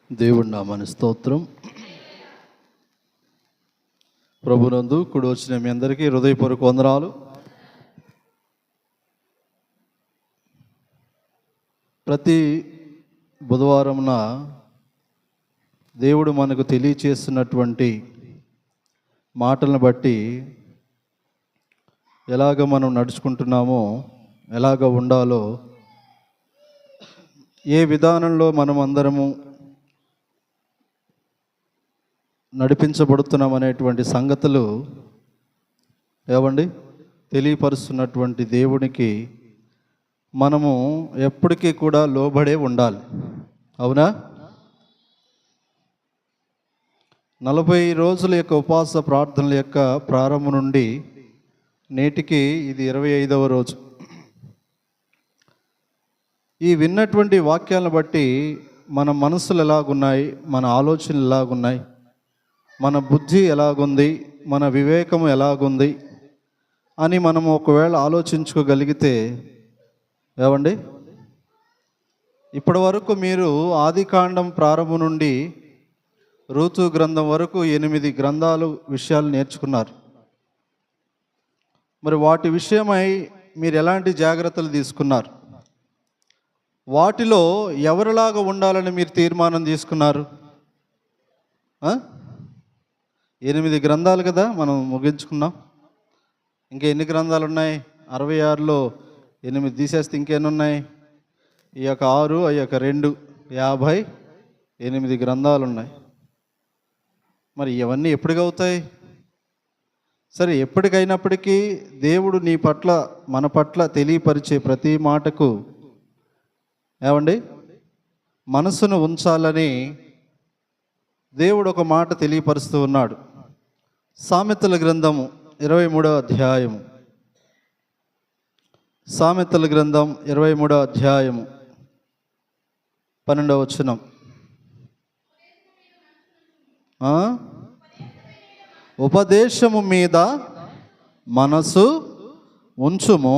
దేవుడి నామానికి స్తోత్రం. ప్రభునందు కూడి వచ్చిన మీ అందరికీ హృదయపూర్వక వందనాలు. ప్రతి బుధవారంన దేవుడు మనకు తెలియచేస్తున్నటువంటి మాటలను బట్టి ఎలాగ మనం నడుచుకుంటున్నామో, ఎలాగ ఉండాలో, ఏ విధానంలో మనం అందరము నడిపించబడుతున్నాం అనేటువంటి సంగతులు తెలియపరుస్తున్నటువంటి దేవునికి మనము ఎప్పటికీ కూడా లోబడే ఉండాలి. అవునా? 40 రోజుల యొక్క ఉపవాస ప్రార్థనల యొక్క ప్రారంభం నుండి నేటికి ఇది 25వ రోజు. ఈ విన్నటువంటి వాక్యాలను బట్టి మన మనసులు ఎలాగున్నాయి, మన ఆలోచనలు ఎలాగున్నాయి, మన బుద్ధి ఎలాగుంది, మన వివేకము ఎలాగుంది అని మనము ఒకవేళ ఆలోచించుకోగలిగితే ఇప్పటి వరకు మీరు ఆదికాండం ప్రారంభం నుండి రూతు గ్రంథం వరకు 8 గ్రంథాలు విషయాలు నేర్చుకున్నారు. మరి వాటి విషయమై మీరు ఎలాంటి జాగ్రత్తలు తీసుకున్నారు? వాటిలో ఎవరిలాగా ఉండాలని మీరు తీర్మానం తీసుకున్నారు? 8 గ్రంథాలు కదా మనం ముగించుకున్నాం. ఇంకా ఎన్ని గ్రంథాలు ఉన్నాయి? 66లో 8 తీసేస్తే ఇంకెన్ని ఉన్నాయి? ఈ యొక్క 6, ఈ యొక్క 2, 58 గ్రంథాలు ఉన్నాయి. మరి ఇవన్నీ ఎప్పటికవుతాయి? సరే, ఎప్పటికైనప్పటికీ దేవుడు నీ పట్ల, మన పట్ల తెలియపరిచే ప్రతి మాటకు మనసును ఉంచాలని దేవుడు ఒక మాట తెలియపరుస్తూ ఉన్నాడు. సామెతల గ్రంథము 23వ అధ్యాయము, సామెతల గ్రంథం 23వ అధ్యాయము 12వ వచనం. ఉపదేశము మీద మనసు ఉంచుము,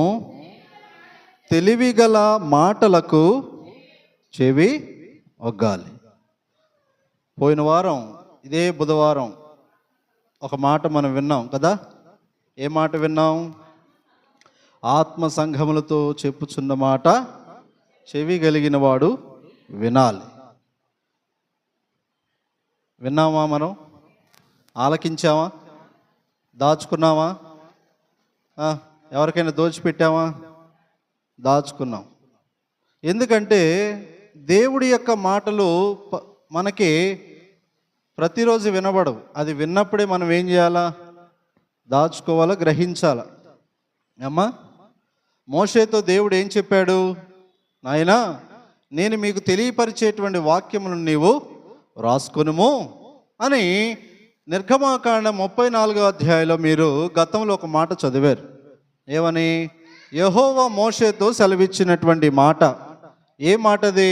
తెలివిగల మాటలకు చెవి ఒగ్గాలి. పోయిన వారం ఇదే బుధవారం ఒక మాట మనం విన్నాం కదా. ఏ మాట విన్నాం? ఆత్మ సంఘములతో చెప్పుచున్న మాట చెవి కలిగిన వాడు వినాలి. విన్నామా? మనం ఆలకించామా? దాచుకున్నామా? ఎవరికైనా దోచిపెట్టామా? దాచుకున్నాం. ఎందుకంటే దేవుడి యొక్క మాటలు మనకి ప్రతిరోజు వినబడవు. అది విన్నప్పుడే మనం ఏం చేయాలా? దాచుకోవాలా, గ్రహించాలా. మోషేతో దేవుడు ఏం చెప్పాడు? నాయనా, నేను మీకు తెలియపరిచేటువంటి వాక్యములను నీవు రాసుకొనుము అని నిర్గమాకాండం 34వ అధ్యాయంలో మీరు గతంలో ఒక మాట చదివారు. ఏమని? యెహోవా మోషేతో సెలవిచ్చినటువంటి మాట. ఏ మాటది?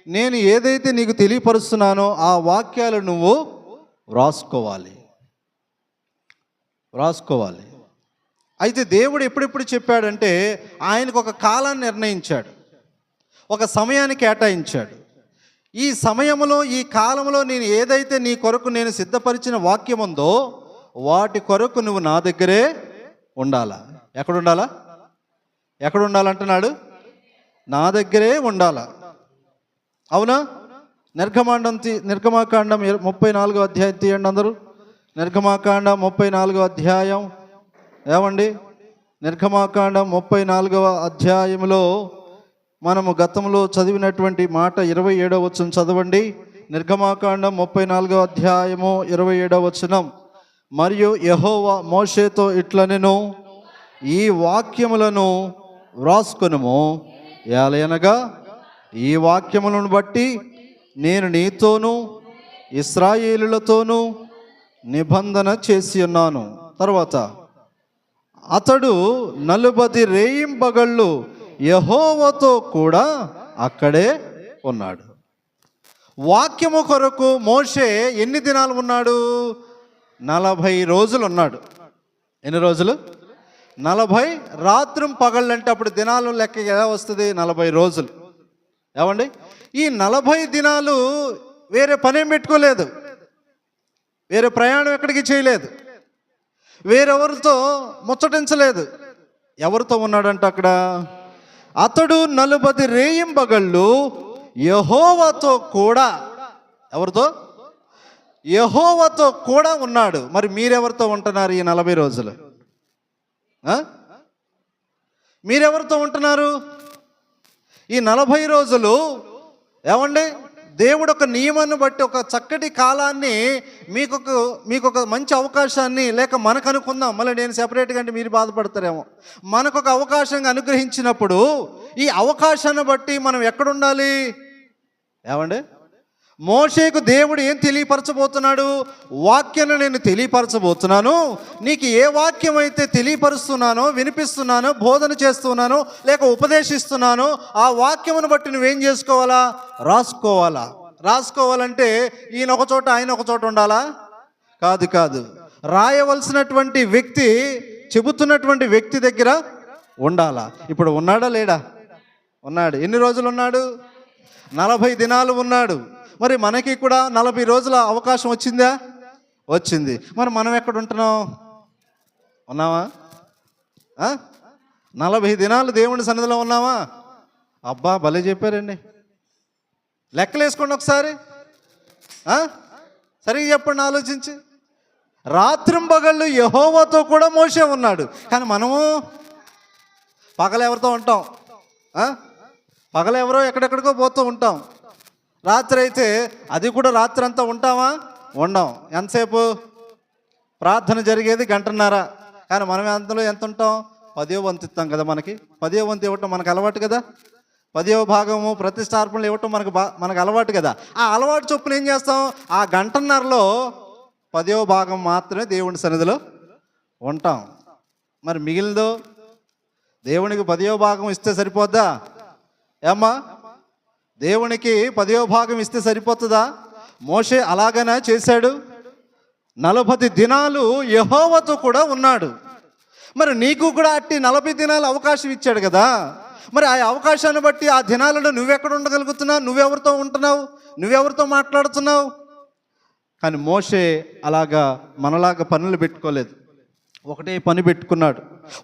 నేను ఏదైతే నీకు తెలియపరుస్తున్నానో ఆ వాక్యాలు నువ్వు రాసుకోవాలి. అయితే దేవుడు ఎప్పుడెప్పుడు చెప్పాడంటే ఆయనకు ఒక కాలాన్ని నిర్ణయించాడు, ఒక సమయాన్ని కేటాయించాడు. ఈ సమయంలో, ఈ కాలంలో నేను ఏదైతే నీ కొరకు నేను సిద్ధపరిచిన వాక్యం ఉందో వాటి కొరకు నువ్వు నా దగ్గరే ఉండాలా. ఎక్కడ ఉండాలంటున్నాడు? నా దగ్గరే ఉండాలా. అవునా? నిర్గమాకాండం 34వ అధ్యాయం తీయండి అందరూ. నిర్గమాకాండం 34వ అధ్యాయం. నిర్గమాకాండం 34వ అధ్యాయంలో మనము గతంలో చదివినటువంటి మాట 27వ వచనం చదవండి. నిర్గమాకాండం 34వ అధ్యాయము 27వ వచనం. మరియు యెహోవా మోషేతో ఇట్లనెను, ఈ వాక్యములను వ్రాసుకొనుము, ఏలయనగా ఈ వాక్యములను బట్టి నేను నీతోనూ ఇశ్రాయేలులతోనూ నిబంధన చేసి ఉన్నాను. తర్వాత అతడు 40 రేయింబగళ్ళు యెహోవాతో కూడా అక్కడే ఉన్నాడు. వాక్యము కొరకు మోషే ఎన్ని దినాలు ఉన్నాడు? 40 రోజులు ఉన్నాడు. ఎన్ని రోజులు? 40. రాత్రం పగళ్ళు అంటే అప్పుడు దినాలు లెక్క ఎలా వస్తుంది? 40 రోజులు. ఈ 40 దినాలు వేరే పనేం పెట్టుకోలేదు, వేరే ప్రయాణం ఎక్కడికి చేయలేదు, వేరెవరితో ముచ్చటించలేదు. ఎవరితో ఉన్నాడంట అక్కడ? అతడు 40 రేయింబగళ్ళు యెహోవాతో కూడా, ఎవరితో? యెహోవాతో కూడా ఉన్నాడు. మరి మీరెవరితో ఉంటున్నారు ఈ 40 రోజులు? మీరెవరితో ఉంటున్నారు ఈ 40 రోజులు? ఏమండి, దేవుడు ఒక నియమాన్ని బట్టి ఒక చక్కటి కాలాన్ని మీకు ఒక మంచి అవకాశాన్ని, లేక మనకు అనుకుందాం, మళ్ళీ నేను సెపరేట్గా అంటే మీరు బాధపడతారేమో, మనకు ఒక అవకాశంగా అనుగ్రహించినప్పుడు ఈ అవకాశాన్ని బట్టి మనం ఎక్కడుండాలి? ఏమండి, మోషేకు దేవుడు ఏం తెలియపరచబోతున్నాడు? వాక్యాన్ని నేను తెలియపరచబోతున్నాను, నీకు ఏ వాక్యం అయితే తెలియపరుస్తున్నానో, వినిపిస్తున్నానో, బోధన చేస్తున్నానో, లేక ఉపదేశిస్తున్నానో ఆ వాక్యమును బట్టి నువ్వేం చేసుకోవాలా? రాసుకోవాలా. రాసుకోవాలంటే ఈయన ఒక చోట ఆయన ఒక చోట ఉండాలా? కాదు. రాయవలసినటువంటి వ్యక్తి, చెబుతున్నటువంటి వ్యక్తి దగ్గర ఉండాలా. ఇప్పుడు ఉన్నాడా లేడా? ఉన్నాడు. ఎన్ని రోజులు ఉన్నాడు? 40 దినాలు ఉన్నాడు. మరి మనకి కూడా 40 రోజుల అవకాశం వచ్చిందా? వచ్చింది. మరి మనం ఎక్కడ ఉంటున్నాం? ఉన్నావా? 40 దినాలు దేవుని సన్నిధిలో ఉన్నావా? అబ్బా, భలే చెప్పారండి. లెక్కలేసుకోండి ఒకసారి, సరిగ్గా చెప్పండి, ఆలోచించి. రాత్రింబగళ్ళు యెహోవాతో కూడా మోషే ఉన్నాడు. కానీ మనము పగలెవరితో ఉంటాం? పగలెవరో ఎక్కడెక్కడికో పోతూ ఉంటాం. రాత్రి అయితే అది కూడా రాత్రి అంతా ఉంటామా? ఉండం. ఎంతసేపు? ప్రార్థన జరిగేది 1.5 గంట. కానీ మనం అందులో ఎంత ఉంటాం? 10వ వంతు ఇస్తాం కదా. మనకి 10వ వంతు ఇవ్వటం మనకు అలవాటు కదా. 10వ భాగము ప్రతిష్టార్పణలు ఇవ్వటం మనకు అలవాటు కదా. ఆ అలవాటు చొప్పున ఏం చేస్తాం? ఆ 1.5 గంటన్నరలో 10వ భాగం మాత్రమే దేవుని సన్నిధిలో ఉంటాం. మరి మిగిలిందో దేవునికి 10వ భాగం ఇస్తే సరిపోద్దా? ఏమ్మా, దేవునికి 10వ భాగం ఇస్తే సరిపోతుందా? మోషే అలాగనే చేశాడు. 40 దినాలు యెహోవాతో కూడా ఉన్నాడు. మరి నీకు కూడా అట్టి 40 దినాలు అవకాశం ఇచ్చాడు కదా. మరి ఆ అవకాశాన్ని బట్టి ఆ దినాలలో నువ్వెక్కడ ఉండగలుగుతున్నావు? నువ్వెవరితో ఉంటున్నావు? నువ్వెవరితో మాట్లాడుతున్నావు? కానీ మోషే అలాగా మనలాగా పనులు పెట్టుకోలేదు. ఒకటే పని పెట్టుకున్నాడు.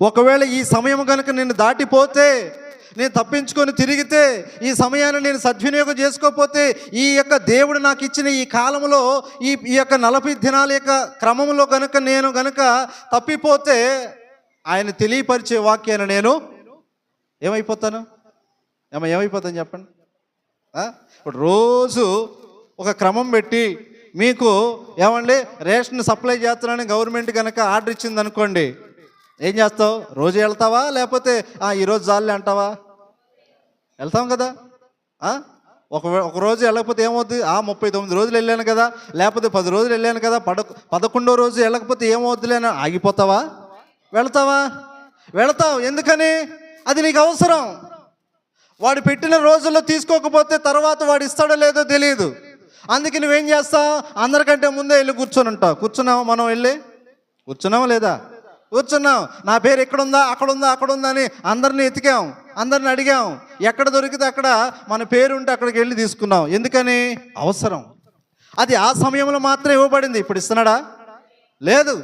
ఒకవేళ ఈ సమయం కనుక నేను దాటిపోతే, నేను తప్పించుకొని తిరిగితే, ఈ సమయాన్ని నేను సద్వినియోగం చేసుకోకపోతే, ఈ యొక్క దేవుడు నాకు ఇచ్చిన ఈ కాలంలో ఈ యొక్క 40 దినాల యొక్క క్రమంలో నేను తప్పిపోతే, ఆయన తెలియపరిచే వాక్యాన్ని నేను ఏమైపోతాను? ఏమైపోతాను చెప్పండి. ఇప్పుడు రోజు ఒక క్రమం పెట్టి మీకు ఏమండి రేషన్ సప్లై చేస్తున్నానని గవర్నమెంట్ కనుక ఆర్డర్ ఇచ్చింది అనుకోండి, ఏం చేస్తావు? రోజు వెళ్తావా? లేకపోతే ఈరోజు జాలే అంటావా? వెళ్తాం కదా. ఒక రోజు వెళ్ళకపోతే ఏమవుద్ది? 39 రోజులు వెళ్ళాను కదా, లేకపోతే 10 రోజులు వెళ్ళాను కదా, 11వ రోజు వెళ్ళకపోతే ఏమవుద్దులే అని ఆగిపోతావా? వెళ్తావా? వెళ్తావు. ఎందుకని? అది నీకు అవసరం. వాడు పెట్టిన రోజుల్లో తీసుకోకపోతే తర్వాత వాడు ఇస్తాడో లేదో తెలియదు. అందుకే నువ్వేం చేస్తావు? అందరికంటే ముందే వెళ్ళి కూర్చొని ఉంటావు. కూర్చున్నావు? మనం వెళ్ళి కూర్చున్నావు లేదా? కూర్చున్నాం. నా పేరు ఎక్కడుందా, అక్కడుందా అని అందరినీ ఎతికాం, అందరిని అడిగాం. ఎక్కడ దొరికితే అక్కడ మన పేరు ఉంటే అక్కడికి వెళ్ళి తీసుకున్నాం. ఎందుకని? అవసరం. అది ఆ సమయంలో మాత్రం ఇవ్వబడింది. ఇప్పుడు ఇస్తున్నాడా? లేదు.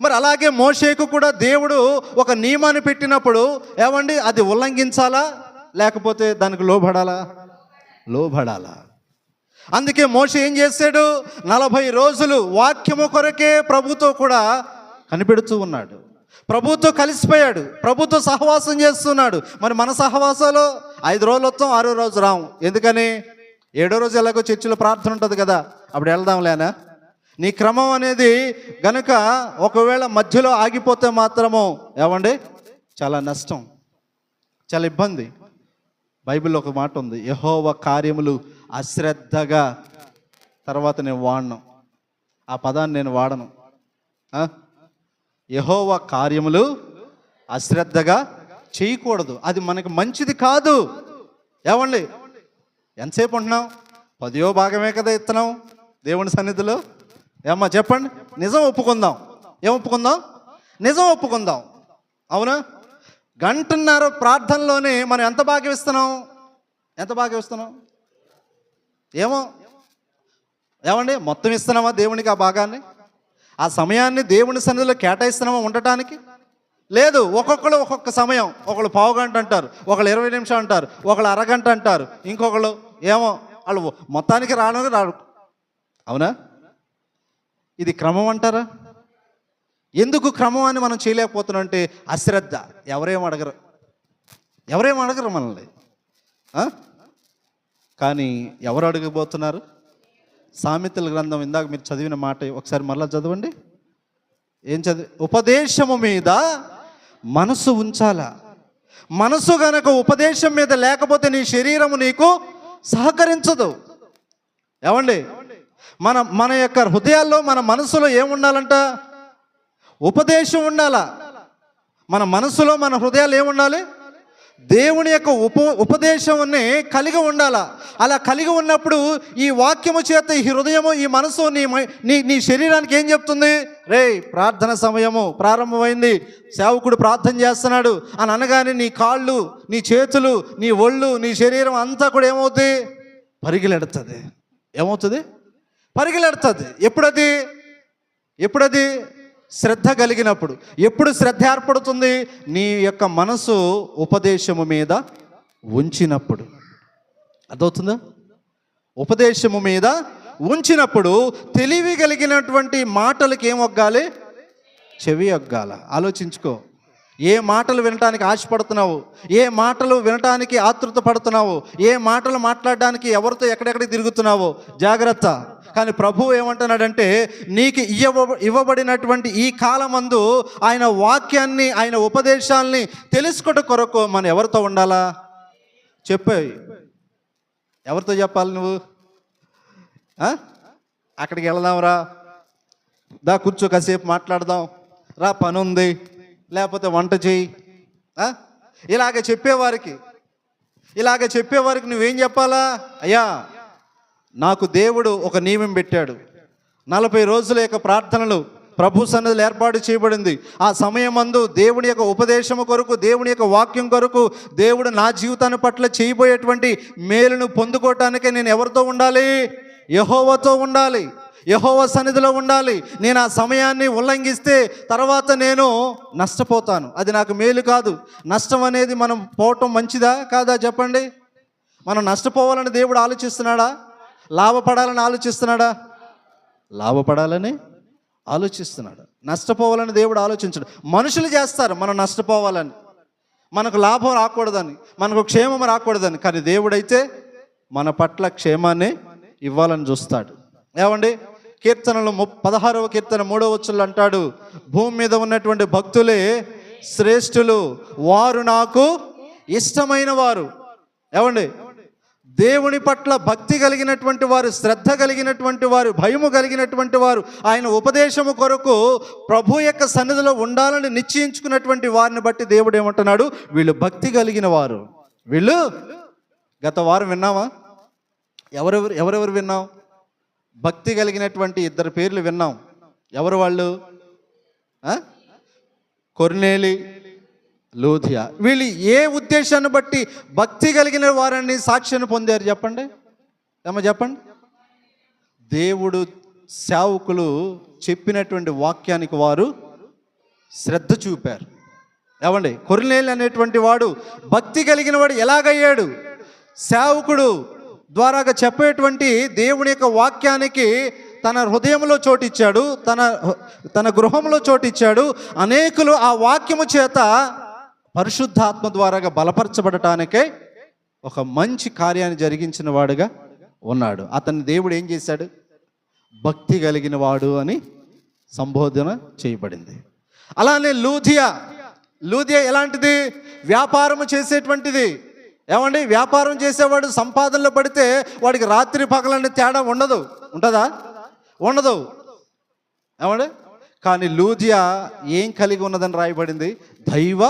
మరి అలాగే మోషేకు కూడా దేవుడు ఒక నియమాన్ని పెట్టినప్పుడు ఏమండి, అది ఉల్లంఘించాలా లేకపోతే దానికి లోబడాలా? అందుకే మోషే ఏం చేశాడు? 40 రోజులు వాక్యము కొరకే ప్రభుతో కూడా కనిపెడుతూ ఉన్నాడు. ప్రభుతో కలిసిపోయాడు, ప్రభుతో సహవాసం చేస్తున్నాడు. మరి మన సహవాసాలు 5 రోజులు వస్తాం, 6వ రోజు రాము. ఎందుకని? 7వ రోజు ఎలాగో చర్చిలో ప్రార్థన ఉంటుంది కదా, అప్పుడు వెళ్దాంలేనా? నీ క్రమం అనేది గనుక ఒకవేళ మధ్యలో ఆగిపోతే మాత్రము ఏమండి చాలా నష్టం, చాలా ఇబ్బంది. బైబిల్లో ఒక మాట ఉంది, యెహోవా కార్యములు అశ్రద్ధగా, తర్వాత నేను వాడను ఆ పదాన్ని, నేను వాడను. యెహోవా కార్యములు అశ్రద్ధగా చేయకూడదు. అది మనకు మంచిది కాదు. ఏమండి, ఎంతసేపు ఉంటున్నాం? 10వ భాగమే కదా ఇస్తున్నాం దేవుని సన్నిధిలో. ఏమ్మా చెప్పండి, నిజం ఒప్పుకుందాం. ఏం ఒప్పుకుందాం? నిజం ఒప్పుకుందాం. అవునా? 1.5 గంట ప్రార్థనలోనే మనం ఎంత భాగ్యం ఇస్తున్నాం? ఏమో ఏమండి, మొత్తం ఇస్తున్నామా దేవునికి ఆ భాగాన్ని? ఆ సమయాన్ని దేవుని సన్నిధిలో కేటాయిస్తున్నామా ఉండటానికి? లేదు. ఒక్కొక్కరు ఒక్కొక్క సమయం, ఒకళ్ళు పావు గంట అంటారు, ఒకళ్ళు 20 నిమిషాలు అంటారు, ఒకళ్ళు అరగంట అంటారు, ఇంకొకళ్ళు ఏమో వాళ్ళు మొత్తానికి రాడు. అవునా? ఇది క్రమం అంటారా? ఎందుకు క్రమం అని మనం చేయలేకపోతున్నాం అంటే అశ్రద్ధ. ఎవరేం అడగరు మనల్ని. కానీ ఎవరు అడగబోతున్నారు? సామెతల గ్రంథం ఇందాక మీరు చదివిన మాట ఒకసారి మరలా చదవండి. ఏం చదివి? ఉపదేశము మీద మనసు ఉంచాలా. మనసు గనక ఉపదేశం మీద లేకపోతే నీ శరీరము నీకు సహకరించదు. ఏమండి, మన యొక్క హృదయాల్లో, మన మనసులో ఏముండాలంట? ఉపదేశం ఉండాలా. మన మనసులో, మన హృదయాలు ఏముండాలి? దేవుని యొక్క ఉపదేశాన్ని కలిగి ఉండాలా. అలా కలిగి ఉన్నప్పుడు ఈ వాక్యము చేత ఈ హృదయము, ఈ మనసు, నీ శరీరానికి ఏం చెప్తుంది? రే, ప్రార్థన సమయము ప్రారంభమైంది, సేవకుడు ప్రార్థన చేస్తున్నాడు అని అనగానే నీ కాళ్ళు, నీ చేతులు, నీ ఒళ్ళు, నీ శరీరం అంతా కూడా ఏమవుతుంది? పరిగెలెడుతుంది. ఏమవుతుంది? పరిగెలెడుతుంది. ఎప్పుడది? శ్రద్ధ కలిగినప్పుడు. ఎప్పుడు శ్రద్ధ ఏర్పడుతుంది? నీ యొక్క మనసు ఉపదేశము మీద ఉంచినప్పుడు. అర్థమవుతుందా? ఉపదేశము మీద ఉంచినప్పుడు తెలివి కలిగినటువంటి మాటలకి ఏం ఒగ్గాలి? చెవి ఒగ్గాల. ఆలోచించుకో. ఏ మాటలు వినటానికి ఆశపడుతున్నావు? ఏ మాటలు వినటానికి ఆతృత పడుతున్నావు? ఏ మాటలు మాట్లాడడానికి ఎవరితో ఎక్కడెక్కడికి తిరుగుతున్నావో జాగ్రత్త. కానీ ప్రభువు ఏమంటున్నాడంటే, నీకు ఇవ్వబడినటువంటి ఈ కాలమందు ఆయన వాక్యాన్ని, ఆయన ఉపదేశాల్ని తెలుసుకొట కొరకు మనం ఎవరితో ఉండాలా? చెప్పాయి. ఎవరితో చెప్పాలి నువ్వు? అక్కడికి వెళదాంరా, దా కూర్చో కాసేపు మాట్లాడదాం, రా పని ఉంది, లేకపోతే వంట చేయి. ఇలాగ చెప్పేవారికి నువ్వేం చెప్పాలా? అయ్యా, నాకు దేవుడు ఒక నియమం పెట్టాడు. 40 రోజుల యొక్క ప్రార్థనలు ప్రభు సన్నిధిలో ఏర్పాటు చేయబడింది. ఆ సమయమందు దేవుని యొక్క ఉపదేశము కొరకు, దేవుని యొక్క వాక్యం కొరకు, దేవుడు నా జీవితాన్ని పట్ల చేయబోయేటువంటి మేలును పొందుకోవటానికే నేను ఎవరితో ఉండాలి? యెహోవాతో ఉండాలి. యెహోవా సన్నిధిలో ఉండాలి. నేను ఆ సమయాన్ని ఉల్లంఘిస్తే తర్వాత నేను నష్టపోతాను. అది నాకు మేలు కాదు. నష్టం అనేది మనం పోవటం మంచిదా కాదా చెప్పండి? మనం నష్టపోవాలని దేవుడు ఆలోచిస్తున్నాడా? లాభపడాలని ఆలోచిస్తున్నాడా? లాభపడాలని ఆలోచిస్తున్నాడు. నష్టపోవాలని దేవుడు ఆలోచించడు. మనుషులు చేస్తారు మనం నష్టపోవాలని, మనకు లాభం రాకూడదని, మనకు క్షేమం రాకూడదని. కానీ దేవుడైతే మన పట్ల క్షేమాన్ని ఇవ్వాలని చూస్తాడు. ఏమండి, కీర్తనలు 16వ కీర్తన 3వ వచనంలో అంటాడు, భూమి మీద ఉన్నటువంటి భక్తులే శ్రేష్ఠులు, వారు నాకు ఇష్టమైన వారు. ఏమండి, దేవుని పట్ల భక్తి కలిగినటువంటి వారు, శ్రద్ధ కలిగినటువంటి వారు, భయము కలిగినటువంటి వారు, ఆయన ఉపదేశము కొరకు ప్రభు యొక్క సన్నిధిలో ఉండాలని నిశ్చయించుకున్నటువంటి వారిని బట్టి దేవుడు ఏమంటున్నాడు? వీళ్ళు భక్తి కలిగిన వారు. వీళ్ళు గత వారం విన్నామా? ఎవరెవరు విన్నాం? భక్తి కలిగినటువంటి 2 పేర్లు విన్నాం. ఎవరు వాళ్ళు? కొర్నేలి, లూదియా. వీళ్ళు ఏ ఉద్దేశాన్ని బట్టి భక్తి కలిగిన వారిని సాక్ష్యాన్ని పొందారు చెప్పండి? చెప్పండి. దేవుడు సేవకులు చెప్పినటువంటి వాక్యానికి వారు శ్రద్ధ చూపారు. ఏమండి, కొర్నేలి అనేటువంటి వాడు భక్తి కలిగిన వాడు ఎలాగయ్యాడు? సేవకుడు ద్వారాగా చెప్పేటువంటి దేవుని యొక్క వాక్యానికి తన హృదయంలో చోటిచ్చాడు, తన గృహంలో చోటిచ్చాడు. అనేకులు ఆ వాక్యము చేత పరిశుద్ధాత్మ ద్వారాగా బలపరచబడటానికే ఒక మంచి కార్యాన్ని జరిగించిన వాడుగా ఉన్నాడు. అతన్ని దేవుడు ఏం చేశాడు? భక్తి కలిగిన వాడు అని సంబోధన చేయబడింది. అలానే లూదియా ఎలాంటిది? వ్యాపారము చేసేటువంటిది. ఏమండి, వ్యాపారం చేసేవాడు సంపాదనలో పడితే వాడికి రాత్రి పగలని తేడా ఉంటుందా? ఉండదు. ఏమండి, కానీ లూదియా ఏం కలిగి ఉన్నదని రాయబడింది? దైవ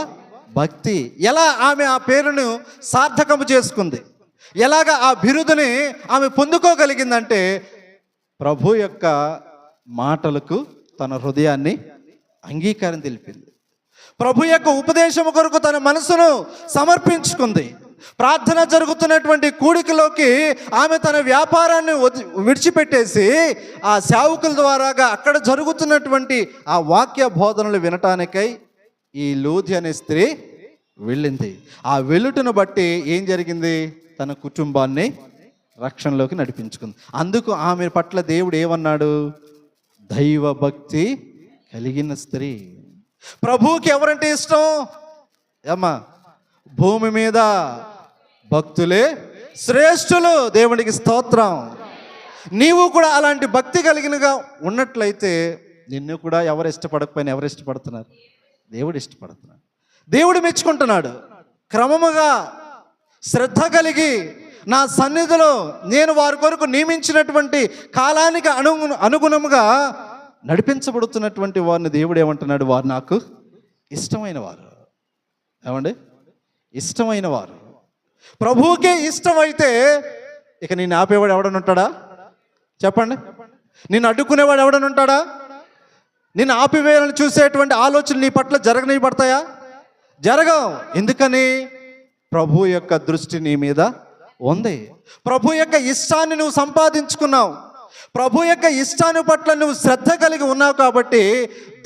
భక్తి. ఎలా ఆమె ఆ పేరును సార్థకము చేసుకుంది, ఎలాగ ఆ బిరుదుని ఆమె పొందుకోగలిగిందంటే ప్రభు యొక్క మాటలకు తన హృదయాన్ని అంగీకారం తెలిపింది. ప్రభు యొక్క ఉపదేశం కొరకు తన మనసును సమర్పించుకుంది. ప్రార్థన జరుగుతున్నటువంటి కూడికలోకి ఆమె తన వ్యాపారాన్ని విడిచిపెట్టేసి ఆ సేవకుల ద్వారాగా అక్కడ జరుగుతున్నటువంటి ఆ వాక్య బోధనలు వినటానికై ఈ లూది అనే స్త్రీ వెళ్ళింది. ఆ వెలుటను బట్టి ఏం జరిగింది? తన కుటుంబాన్ని రక్షణలోకి నడిపించుకుంది. అందుకు ఆమె పట్ల దేవుడు ఏమన్నాడు? దైవ భక్తి కలిగిన స్త్రీ. ప్రభువుకి ఎవరంటే ఇష్టం? ఏమ్మా, భూమి మీద భక్తులే శ్రేష్ఠులు. దేవునికి స్తోత్రం. నీవు కూడా అలాంటి భక్తి కలిగినగా ఉన్నట్లయితే నిన్ను కూడా ఎవరు ఇష్టపడకపోయినా ఎవరు ఇష్టపడుతున్నారు? దేవుడు ఇష్టపడుతున్నాడు. దేవుడు మెచ్చుకుంటున్నాడు. క్రమముగా శ్రద్ధ కలిగి నా సన్నిధిలో నేను వారి కొరకు నియమించినటువంటి కాలానికి అనుగుణముగా నడిపించబడుతున్నటువంటి వారిని దేవుడు ఏమంటున్నాడు? వారు నాకు ఇష్టమైన వారు. ఏమండి? ఇష్టమైన వారు. ప్రభువుకే ఇష్టమైతే ఇక నిన్ను ఆపేవాడు ఎవడని ఉంటాడా? చెప్పండి. నిన్ను అడ్డుకునేవాడు ఎవడని ఉంటాడా? నిన్ను ఆపివేయాలని చూసేటువంటి ఆలోచనలు నీ పట్ల జరగనివ్వబడతాయా? జరగవు. ఎందుకని? ప్రభు యొక్క దృష్టి నీ మీద ఉంది. ప్రభు యొక్క ఇష్టాన్ని నువ్వు సంపాదించుకున్నావు. ప్రభు యొక్క ఇష్టాన్ని పట్ల నువ్వు శ్రద్ధ కలిగి ఉన్నావు కాబట్టి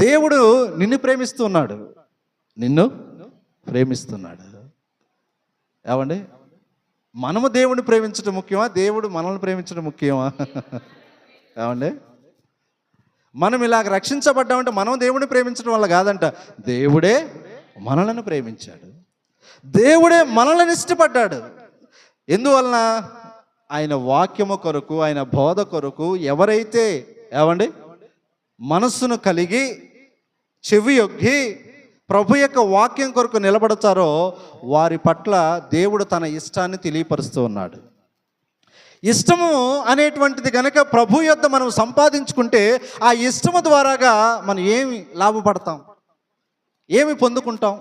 దేవుడు నిన్ను ప్రేమిస్తున్నాడు. నిన్ను ప్రేమిస్తున్నాడు. ఏమండి? మనము దేవుడిని ప్రేమించడం ముఖ్యమా? దేవుడు మనల్ని ప్రేమించడం ముఖ్యమా? ఏమండి? మనం ఇలాగ రక్షించబడ్డామంటే మనం దేవుడిని ప్రేమించడం వల్ల కాదంట. దేవుడే మనలను ప్రేమించాడు. దేవుడే మనల్ని ఇష్టపడ్డాడు. ఎందువలన? ఆయన వాక్యము కొరకు, ఆయన బోధ కొరకు ఎవరైతే ఏమండి మనస్సును కలిగి చెవి యొగ్గి ప్రభు యొక్క వాక్యం కొరకు నిలబడతారో వారి పట్ల దేవుడు తన ఇష్టాన్ని తెలియపరుస్తూ ఉన్నాడు. ఇష్టము అనేటువంటిది కనుక ప్రభు యొద్ద మనం సంపాదించుకుంటే ఆ ఇష్టము ద్వారాగా మనం ఏమి లాభపడతాం? ఏమి పొందుకుంటాం?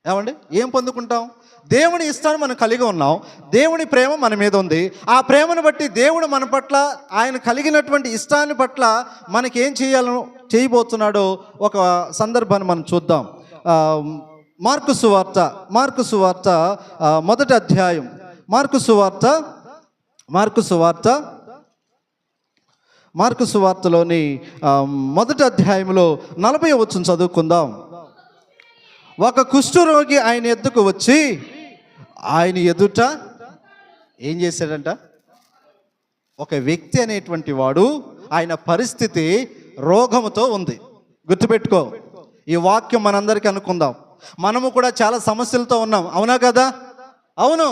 ఏమండి? ఏం పొందుకుంటాం? దేవుని ఇష్టాన్ని మనం కలిగి ఉన్నాం. దేవుని ప్రేమ మన మీద ఉంది. ఆ ప్రేమను బట్టి దేవుడు మన పట్ల ఆయన కలిగినటువంటి ఇష్టాన్ని పట్ల మనకి ఏం చేయబోతున్నాడో ఒక సందర్భాన్ని మనం చూద్దాం. మార్కు సువార్త మొదటి అధ్యాయం. మార్కు సువార్తలోని మొదటి అధ్యాయంలో 40వ వచనం చదువుకుందాం. ఒక కుష్ఠరోగి ఆయన ఎద్దుకు వచ్చి ఆయన ఎదుట ఏం చేశాడంట? ఒక వ్యక్తి అనేటువంటి వాడు ఆయన పరిస్థితి రోగముతో ఉంది. గుర్తుపెట్టుకో, ఈ వాక్యం మనందరికీ అనుకుందాం. మనము కూడా చాలా సమస్యలతో ఉన్నాం. అవునా కదా? అవును,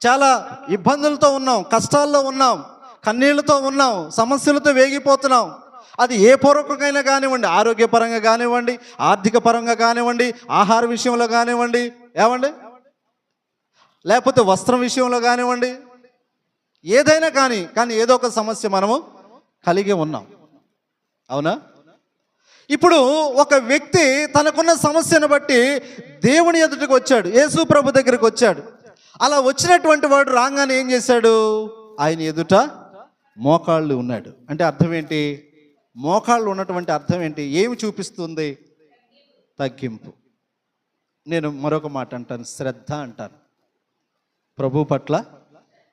చాలా ఇబ్బందులతో ఉన్నాం, కష్టాల్లో ఉన్నాం, కన్నీళ్లతో ఉన్నాం, సమస్యలతో వేగిపోతున్నాం. అది ఏ పూర్వకంగా కానివ్వండి, ఆరోగ్యపరంగా కానివ్వండి, ఆర్థిక పరంగా కానివ్వండి, ఆహార విషయంలో కానివ్వండి, ఏమండి, లేకపోతే వస్త్రం విషయంలో కానివ్వండి, ఏదైనా కానీ ఏదో ఒక సమస్య మనము కలిగి ఉన్నాం. అవునా? ఇప్పుడు ఒక వ్యక్తి తనకున్న సమస్యను బట్టి దేవుని ఎదుటికి వచ్చాడు, యేసు ప్రభు దగ్గరికి వచ్చాడు. అలా వచ్చినటువంటి వాడు రాగానే ఏం చేశాడు? ఆయన ఎదుట మోకాళ్ళు ఉన్నాడు. అంటే అర్థం ఏంటి? మోకాళ్ళు ఉన్నటువంటి అర్థం ఏంటి? ఏమి చూపిస్తుంది? తగ్గింపు. నేను మరొక మాట అంటాను, శ్రద్ధ అంటాను. ప్రభు పట్ల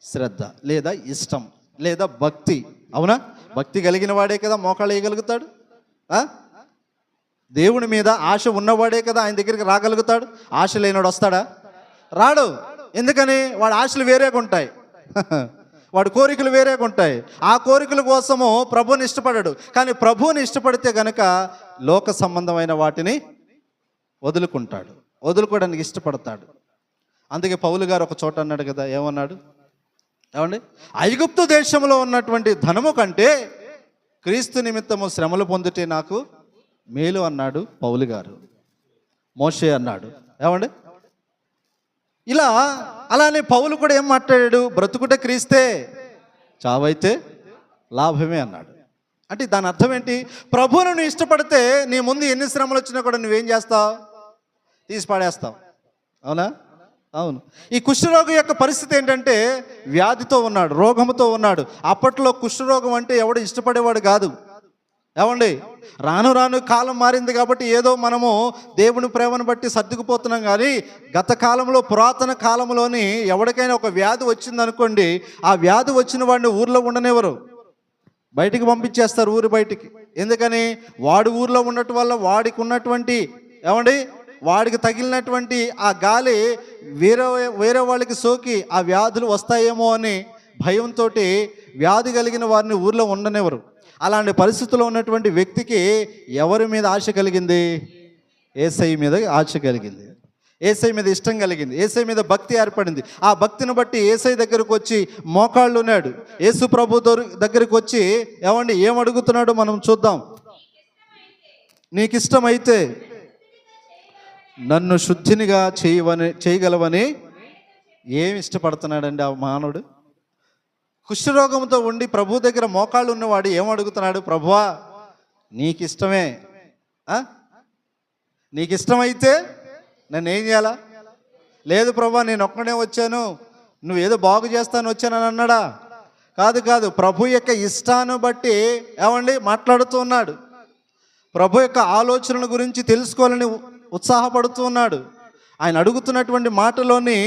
శ్రద్ధ లేదా ఇష్టం లేదా భక్తి. అవునా? భక్తి కలిగిన వాడే కదా మోకాళ్ళు వేయగలుగుతాడు. దేవుని మీద ఆశ ఉన్నవాడే కదా ఆయన దగ్గరికి రాగలుగుతాడు. ఆశ లేనివాడు వస్తాడా? రాడు. ఎందుకని? వాడి ఆశలు వేరేగా ఉంటాయి, వాడి కోరికలు వేరేగా ఉంటాయి. ఆ కోరికల కోసము ప్రభువుని ఇష్టపడాడు. కానీ ప్రభువుని ఇష్టపడితే గనక లోక సంబంధమైన వాటిని వదులుకోవడానికి ఇష్టపడతాడు. అందుకే పౌలు గారు ఒక చోట అన్నాడు కదా, ఏమన్నాడు? ఏమండి? ఐగుప్తు దేశంలో ఉన్నటువంటి ధనము కంటే క్రీస్తు నిమిత్తము శ్రమలు పొందుటే నాకు మేలు అన్నాడు పౌలు గారు. మోషే అన్నాడు. ఏమండి? అలానే పౌలు కూడా ఏం మాట్లాడాడు? బ్రతుకుటే క్రీస్తే, చావైతే లాభమే అన్నాడు. అంటే దాని అర్థం ఏంటి? ప్రభువును నువ్వు ఇష్టపడితే నీ ముందు ఎన్ని శ్రమలు వచ్చినా కూడా నువ్వేం చేస్తావు? తీసి పాడేస్తావు. అవునా? అవును. ఈ కుష్ఠరోగి యొక్క పరిస్థితి ఏంటంటే వ్యాధితో ఉన్నాడు, రోగముతో ఉన్నాడు. అప్పట్లో కుష్ఠరోగం అంటే ఎవడు ఇష్టపడేవాడు కాదు. ఏమండి, రాను రాను కాలం మారింది కాబట్టి ఏదో మనము దేవుని ప్రేమను బట్టి సర్దుకుపోతున్నాం. కానీ గత కాలంలో, పురాతన కాలంలోని ఎవరికైనా ఒక వ్యాధి వచ్చిందనుకోండి, ఆ వ్యాధి వచ్చిన వాడిని ఊర్లో ఉండనివ్వరు, బయటికి పంపించేస్తారు, ఊరి బయటికి. ఎందుకని? వాడి ఊర్లో ఉండటం వల్ల వాడికి ఉన్నటువంటి, ఏమండి, వాడికి తగిలినటువంటి ఆ గాలి వేరే వాళ్ళకి సోకి ఆ వ్యాధులు వస్తాయేమో అని భయంతో వ్యాధి కలిగిన వారిని ఊర్లో ఉండనివ్వరు. అలాంటి పరిస్థితుల్లో ఉన్నటువంటి వ్యక్తికి ఎవరి మీద ఆశ కలిగింది? యేసయ్య మీద ఆశ కలిగింది, యేసయ్య మీద ఇష్టం కలిగింది, యేసయ్య మీద భక్తి ఏర్పడింది. ఆ భక్తిని బట్టి యేసయ్య దగ్గరకు వచ్చి మోకాళ్ళు ఉన్నాడు. యేసు ప్రభు దగ్గరికి వచ్చి ఏమండి ఏం అడుగుతున్నాడో మనం చూద్దాం. నీకు ఇష్టమైతే నన్ను శుద్ధినిగా చేయగలవని ఏమి ఇష్టపడుతున్నాడండి ఆ మానవుడు? కుష్ఠరోగంతో ఉండి ప్రభు దగ్గర మోకాళ్ళు ఉన్నవాడు ఏం అడుగుతున్నాడు? ప్రభువా నీకు ఇష్టమే, నీకు ఇష్టమైతే నన్ను ఏం చేయాలా? లేదు ప్రభువా నేను ఒక్కడే వచ్చాను, నువ్వేదో బాగు చేస్తాను వచ్చానని అన్నాడా? కాదు, ప్రభు యొక్క ఇష్టాన్ని బట్టి ఏమండి మాట్లాడుతూ ఉన్నాడు. ప్రభు యొక్క ఆలోచనల గురించి తెలుసుకోవాలని ఉత్సాహపడుతూ ఉన్నాడు. ఆయన అడుగుతున్నటువంటి మాటలోని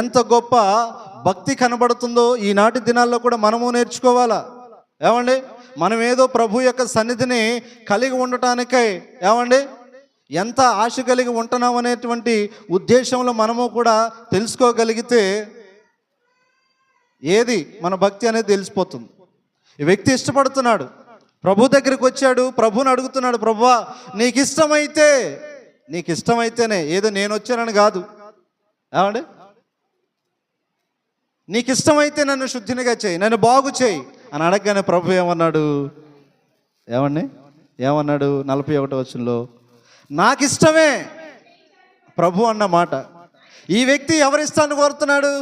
ఎంత గొప్ప భక్తి కనబడుతుందో ఈనాటి దినాల్లో కూడా మనము నేర్చుకోవాలా. ఏమండి, మనం ఏదో ప్రభు యొక్క సన్నిధిని కలిగి ఉండటానికై ఏమండి ఎంత ఆశ కలిగి ఉంటున్నాం అనేటువంటి ఉద్దేశంలో మనము కూడా తెలుసుకోగలిగితే ఏది మన భక్తి అనేది తెలిసిపోతుంది. ఈ వ్యక్తి ఇష్టపడుతున్నాడు, ప్రభు దగ్గరికి వచ్చాడు, ప్రభుని అడుగుతున్నాడు, ప్రభువా నీకు ఇష్టమైతేనే, ఏదో నేను వచ్చానని కాదు, ఏమండి నీకు ఇష్టమైతే నన్ను శుద్ధినిగా చేయి, నన్ను బాగు చేయి అని అడగగానే ప్రభు ఏమన్నాడు? ఏమన్నాడు? 41వ వచనంలో నాకు ఇష్టమే. ప్రభు అన్న మాట. ఈ వ్యక్తి ఎవరి ఇష్టాన్ని కోరుతున్నాడు?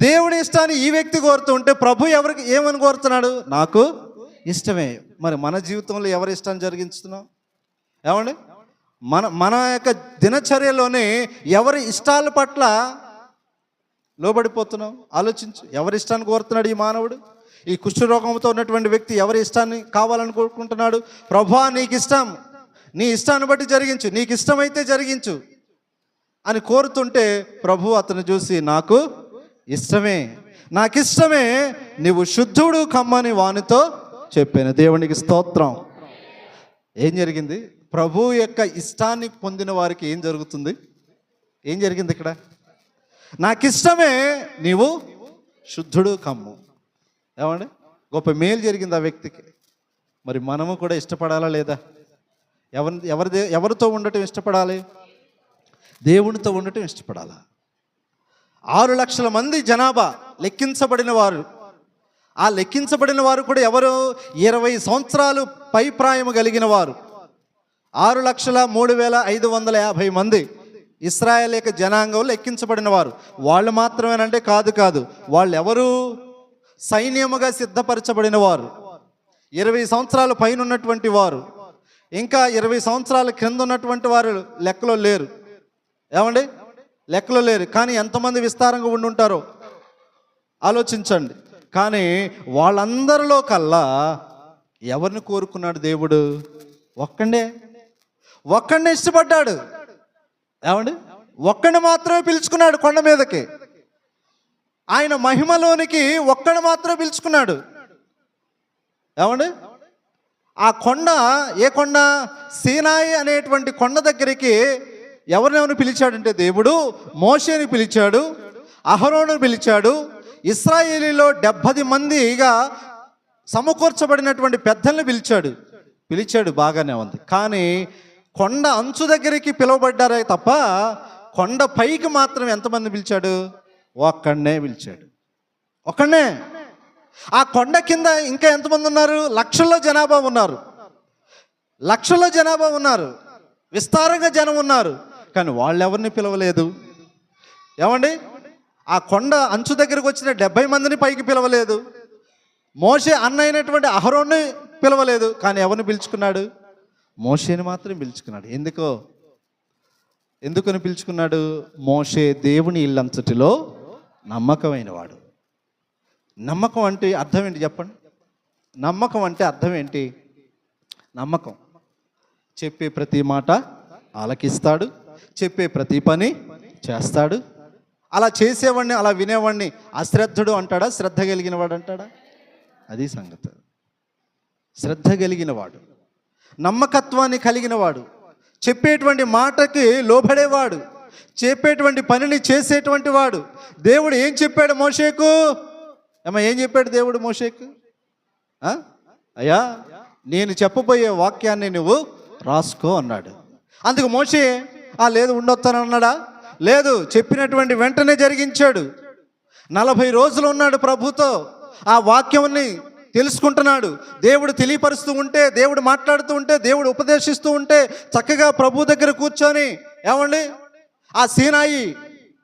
దేవుని ఇష్టాన్ని ఈ వ్యక్తి కోరుతుంటే ప్రభు ఎవరికి ఏమని కోరుతున్నాడు? నాకు ఇష్టమే. మరి మన జీవితంలో ఎవరి ఇష్టాన్ని జరిగిస్తున్నాం? ఏమండి, మన యొక్క దినచర్యలోనే ఎవరి ఇష్టాల పట్ల లోబడిపోతున్నాం? ఆలోచించు. ఎవరి ఇష్టాన్ని కోరుతున్నాడు ఈ మానవుడు? ఈ కుష్ఠరోగంతో ఉన్నటువంటి వ్యక్తి ఎవరి ఇష్టాన్ని కావాలని కోరుకుంటున్నాడు? ప్రభువా నీకు ఇష్టం, నీ ఇష్టాన్ని బట్టి జరిగించు, నీకు ఇష్టమైతే జరిగించు అని కోరుతుంటే ప్రభు అతను చూసి నాకు ఇష్టమే, నీవు శుద్ధుడు కమ్మని వానితో చెప్పాను. దేవునికి స్తోత్రం. ఏం జరిగింది? ప్రభు యొక్క ఇష్టాన్ని పొందిన వారికి ఏం జరుగుతుంది? ఏం జరిగింది ఇక్కడ? నాకు ఇష్టమే, నీవు శుద్ధుడు కమ్ము. ఏమండి, గొప్ప మేలు జరిగింది ఆ వ్యక్తికి. మరి మనము కూడా ఇష్టపడాలా లేదా? ఎవరితో ఉండటం ఇష్టపడాలి? దేవునితో ఉండటం ఇష్టపడాలా? 6 లక్షల మంది జనాభా లెక్కించబడిన వారు. ఆ లెక్కించబడిన వారు కూడా ఎవరు? 20 సంవత్సరాలు పైప్రాయం కలిగిన వారు. 6,03,550 మంది ఇశ్రాయేల్ యొక్క జనాంగంలో లెక్కించబడిన వారు. వాళ్ళు మాత్రమేనంటే కాదు. వాళ్ళు ఎవరు? సైన్యముగా సిద్ధపరచబడిన వారు, 20 సంవత్సరాల పైన ఉన్నటువంటి వారు. ఇంకా 20 సంవత్సరాల క్రింద ఉన్నటువంటి వారు లెక్కలో లేరు. ఏమండి, లెక్కలో లేరు. కానీ ఎంతమంది విస్తారంగా ఉండుంటారో ఆలోచించండి. కానీ వాళ్ళందరిలో కల్లా ఎవరిని కోరుకున్నాడు దేవుడు? ఒక్కడే ఇష్టపడ్డాడు. ఏమండి, ఒక్కడిని మాత్రమే పిలుచుకున్నాడు కొండ మీదకి. ఆయన మహిమలోనికి ఒక్కడు మాత్రమే పిలుచుకున్నాడు. ఏమండి, ఆ కొండ ఏ కొండ? సీనాయి అనేటువంటి కొండ దగ్గరికి ఎవరినెవరిని పిలిచాడంటే దేవుడు మోషేని పిలిచాడు, అహరోను పిలిచాడు, ఇశ్రాయేలీలో 70 మందిగా సమకూర్చబడినటువంటి పెద్దల్ని పిలిచాడు. బాగానే ఉంది. కానీ కొండ అంచు దగ్గరికి పిలువబడ్డారే తప్ప కొండ పైకి మాత్రం ఎంతమంది పిలిచాడు? ఒక్కడనే పిలిచాడు. ఆ కొండ కింద ఇంకా ఎంతమంది ఉన్నారు? లక్షల్లో జనాభా ఉన్నారు, విస్తారంగా జనం ఉన్నారు. కానీ వాళ్ళు ఎవరిని పిలవలేదు. ఏమండి, ఆ కొండ అంచు దగ్గరకు వచ్చిన 70 మందిని పైకి పిలవలేదు. మోషే అన్న అయినటువంటి అహరోన్ని పిలవలేదు. కానీ ఎవరిని పిలుచుకున్నాడు? మోషేని మాత్రం పిలుచుకున్నాడు. ఎందుకని పిలుచుకున్నాడు? మోషే దేవుని ఇల్లంతటిలో నమ్మకమైన వాడు. నమ్మకం అంటే అర్థం ఏంటి చెప్పండి? నమ్మకం అంటే అర్థం ఏంటి? నమ్మకం. చెప్పే ప్రతి మాట ఆలకిస్తాడు, చెప్పే ప్రతి పని చేస్తాడు. అలా చేసేవాడిని, అలా వినేవాడిని అశ్రద్ధుడు అంటాడా, శ్రద్ధ కలిగిన వాడు అంటాడా? అది సంగతి. శ్రద్ధ కలిగిన వాడు, నమ్మకత్వాన్ని కలిగిన వాడు, చెప్పేటువంటి మాటకి లోబడేవాడు, చెప్పేటువంటి పనిని చేసేటువంటి వాడు. దేవుడు ఏం చెప్పాడు మోషేకు? ఏం చెప్పాడు దేవుడు మోషేకు? అయ్యా, నేను చెప్పబోయే వాక్యాన్ని నువ్వు రాసుకో అన్నాడు. అందుకు మోషే లేదు ఉండొస్తాను అన్నాడా? లేదు, చెప్పినటువంటి వెంటనే జరిగించాడు. 40 రోజులు ఉన్నాడు ప్రభుతో, ఆ వాక్యాన్ని తెలుసుకుంటున్నాడు. దేవుడు తెలియపరుస్తూ ఉంటే, దేవుడు మాట్లాడుతూ ఉంటే, దేవుడు ఉపదేశిస్తూ ఉంటే చక్కగా ప్రభు దగ్గర కూర్చొని ఆ సీనాయి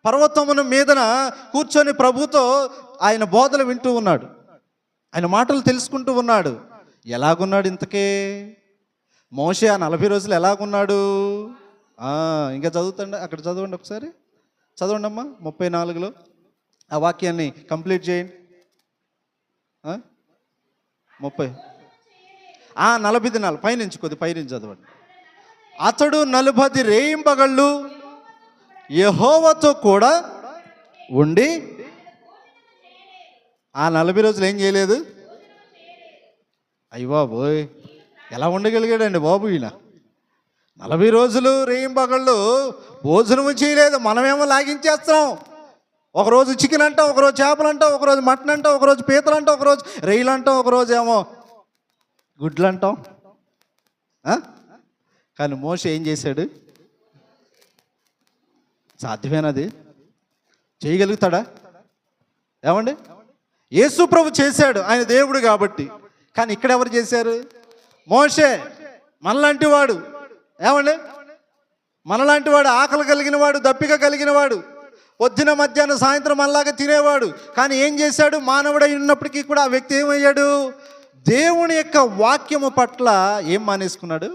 పర్వతమును మీదన కూర్చొని ప్రభుతో ఆయన బోధలు వింటూ ఉన్నాడు, ఆయన మాటలు తెలుసుకుంటూ ఉన్నాడు. ఎలాగున్నాడు ఇంతకే మోషే ఆ 40 రోజులు ఎలాగున్నాడు? ఇంకా చదువుతండి, అక్కడ చదవండి ఒకసారి, చదవండి అమ్మా 34లో ఆ వాక్యాన్ని కంప్లీట్ చేయండి. 40 దినాలు పైనుంచి పైనుంచి చదవండి. అతడు 40 రేయింబగళ్ళు యెహోవాతో కూడా ఉండి ఆ 40 రోజులు ఏం చేయలేదు. అయ్య బాబోయ్, ఎలా ఉండగలిగాడండి బాబు ఈయన? 40 రోజులు రేయింబగళ్ళు భోజనం చేయలేదు. మనమేమో లాగించేస్తున్నాం. ఒకరోజు చికెన్ అంటాం, ఒకరోజు చేపలు అంటాం, ఒకరోజు మటన్ అంటాం, ఒకరోజు పీతలు అంటాం, ఒకరోజు రొయ్యలు అంటాం, ఒకరోజు ఏమో గుడ్లు అంటాం. కానీ మోషే ఏం చేశాడు? సాధ్యమేనది? చేయగలుగుతాడా? యేసు ప్రభు చేశాడు, ఆయన దేవుడు కాబట్టి. కానీ ఇక్కడ ఎవరు చేశారు? మోషే మనలాంటి వాడు. మనలాంటి వాడు, ఆకలి కలిగిన వాడు, దప్పిక కలిగిన వాడు, పొద్దున మధ్యాహ్నం సాయంత్రం మనలాగా తినేవాడు. కానీ ఏం చేశాడు? మానవుడై ఉన్నప్పటికీ కూడా ఆ వ్యక్తి ఏమయ్యాడు? దేవుని యొక్క వాక్యము పట్ల ఏం మానేసుకున్నాడు?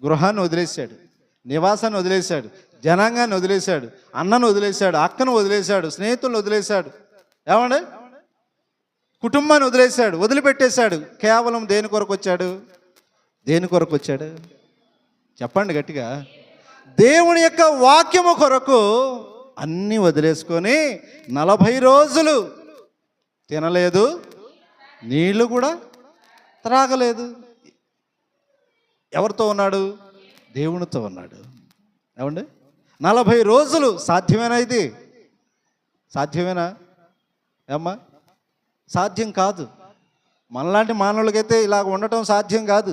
గృహాన్ని వదిలేశాడు, నివాసాన్ని వదిలేశాడు, జనాంగాన్ని వదిలేశాడు, అన్నను వదిలేశాడు, అక్కను వదిలేశాడు, స్నేహితులను వదిలేశాడు, కుటుంబాన్ని వదిలేశాడు, వదిలిపెట్టేశాడు. కేవలం దేని కొరకు వచ్చాడు? దేని కొరకు వచ్చాడు? చెప్పండి గట్టిగా. దేవుని యొక్క వాక్యము కొరకు అన్నీ వదిలేసుకొని 40 రోజులు తినలేదు, నీళ్లు కూడా త్రాగలేదు. ఎవరితో ఉన్నాడు? దేవునితో ఉన్నాడు. 40 రోజులు సాధ్యమేనా? ఇది సాధ్యమేనా ఏమ్మా? సాధ్యం కాదు. మనలాంటి మానవులకైతే ఇలా ఉండటం సాధ్యం కాదు.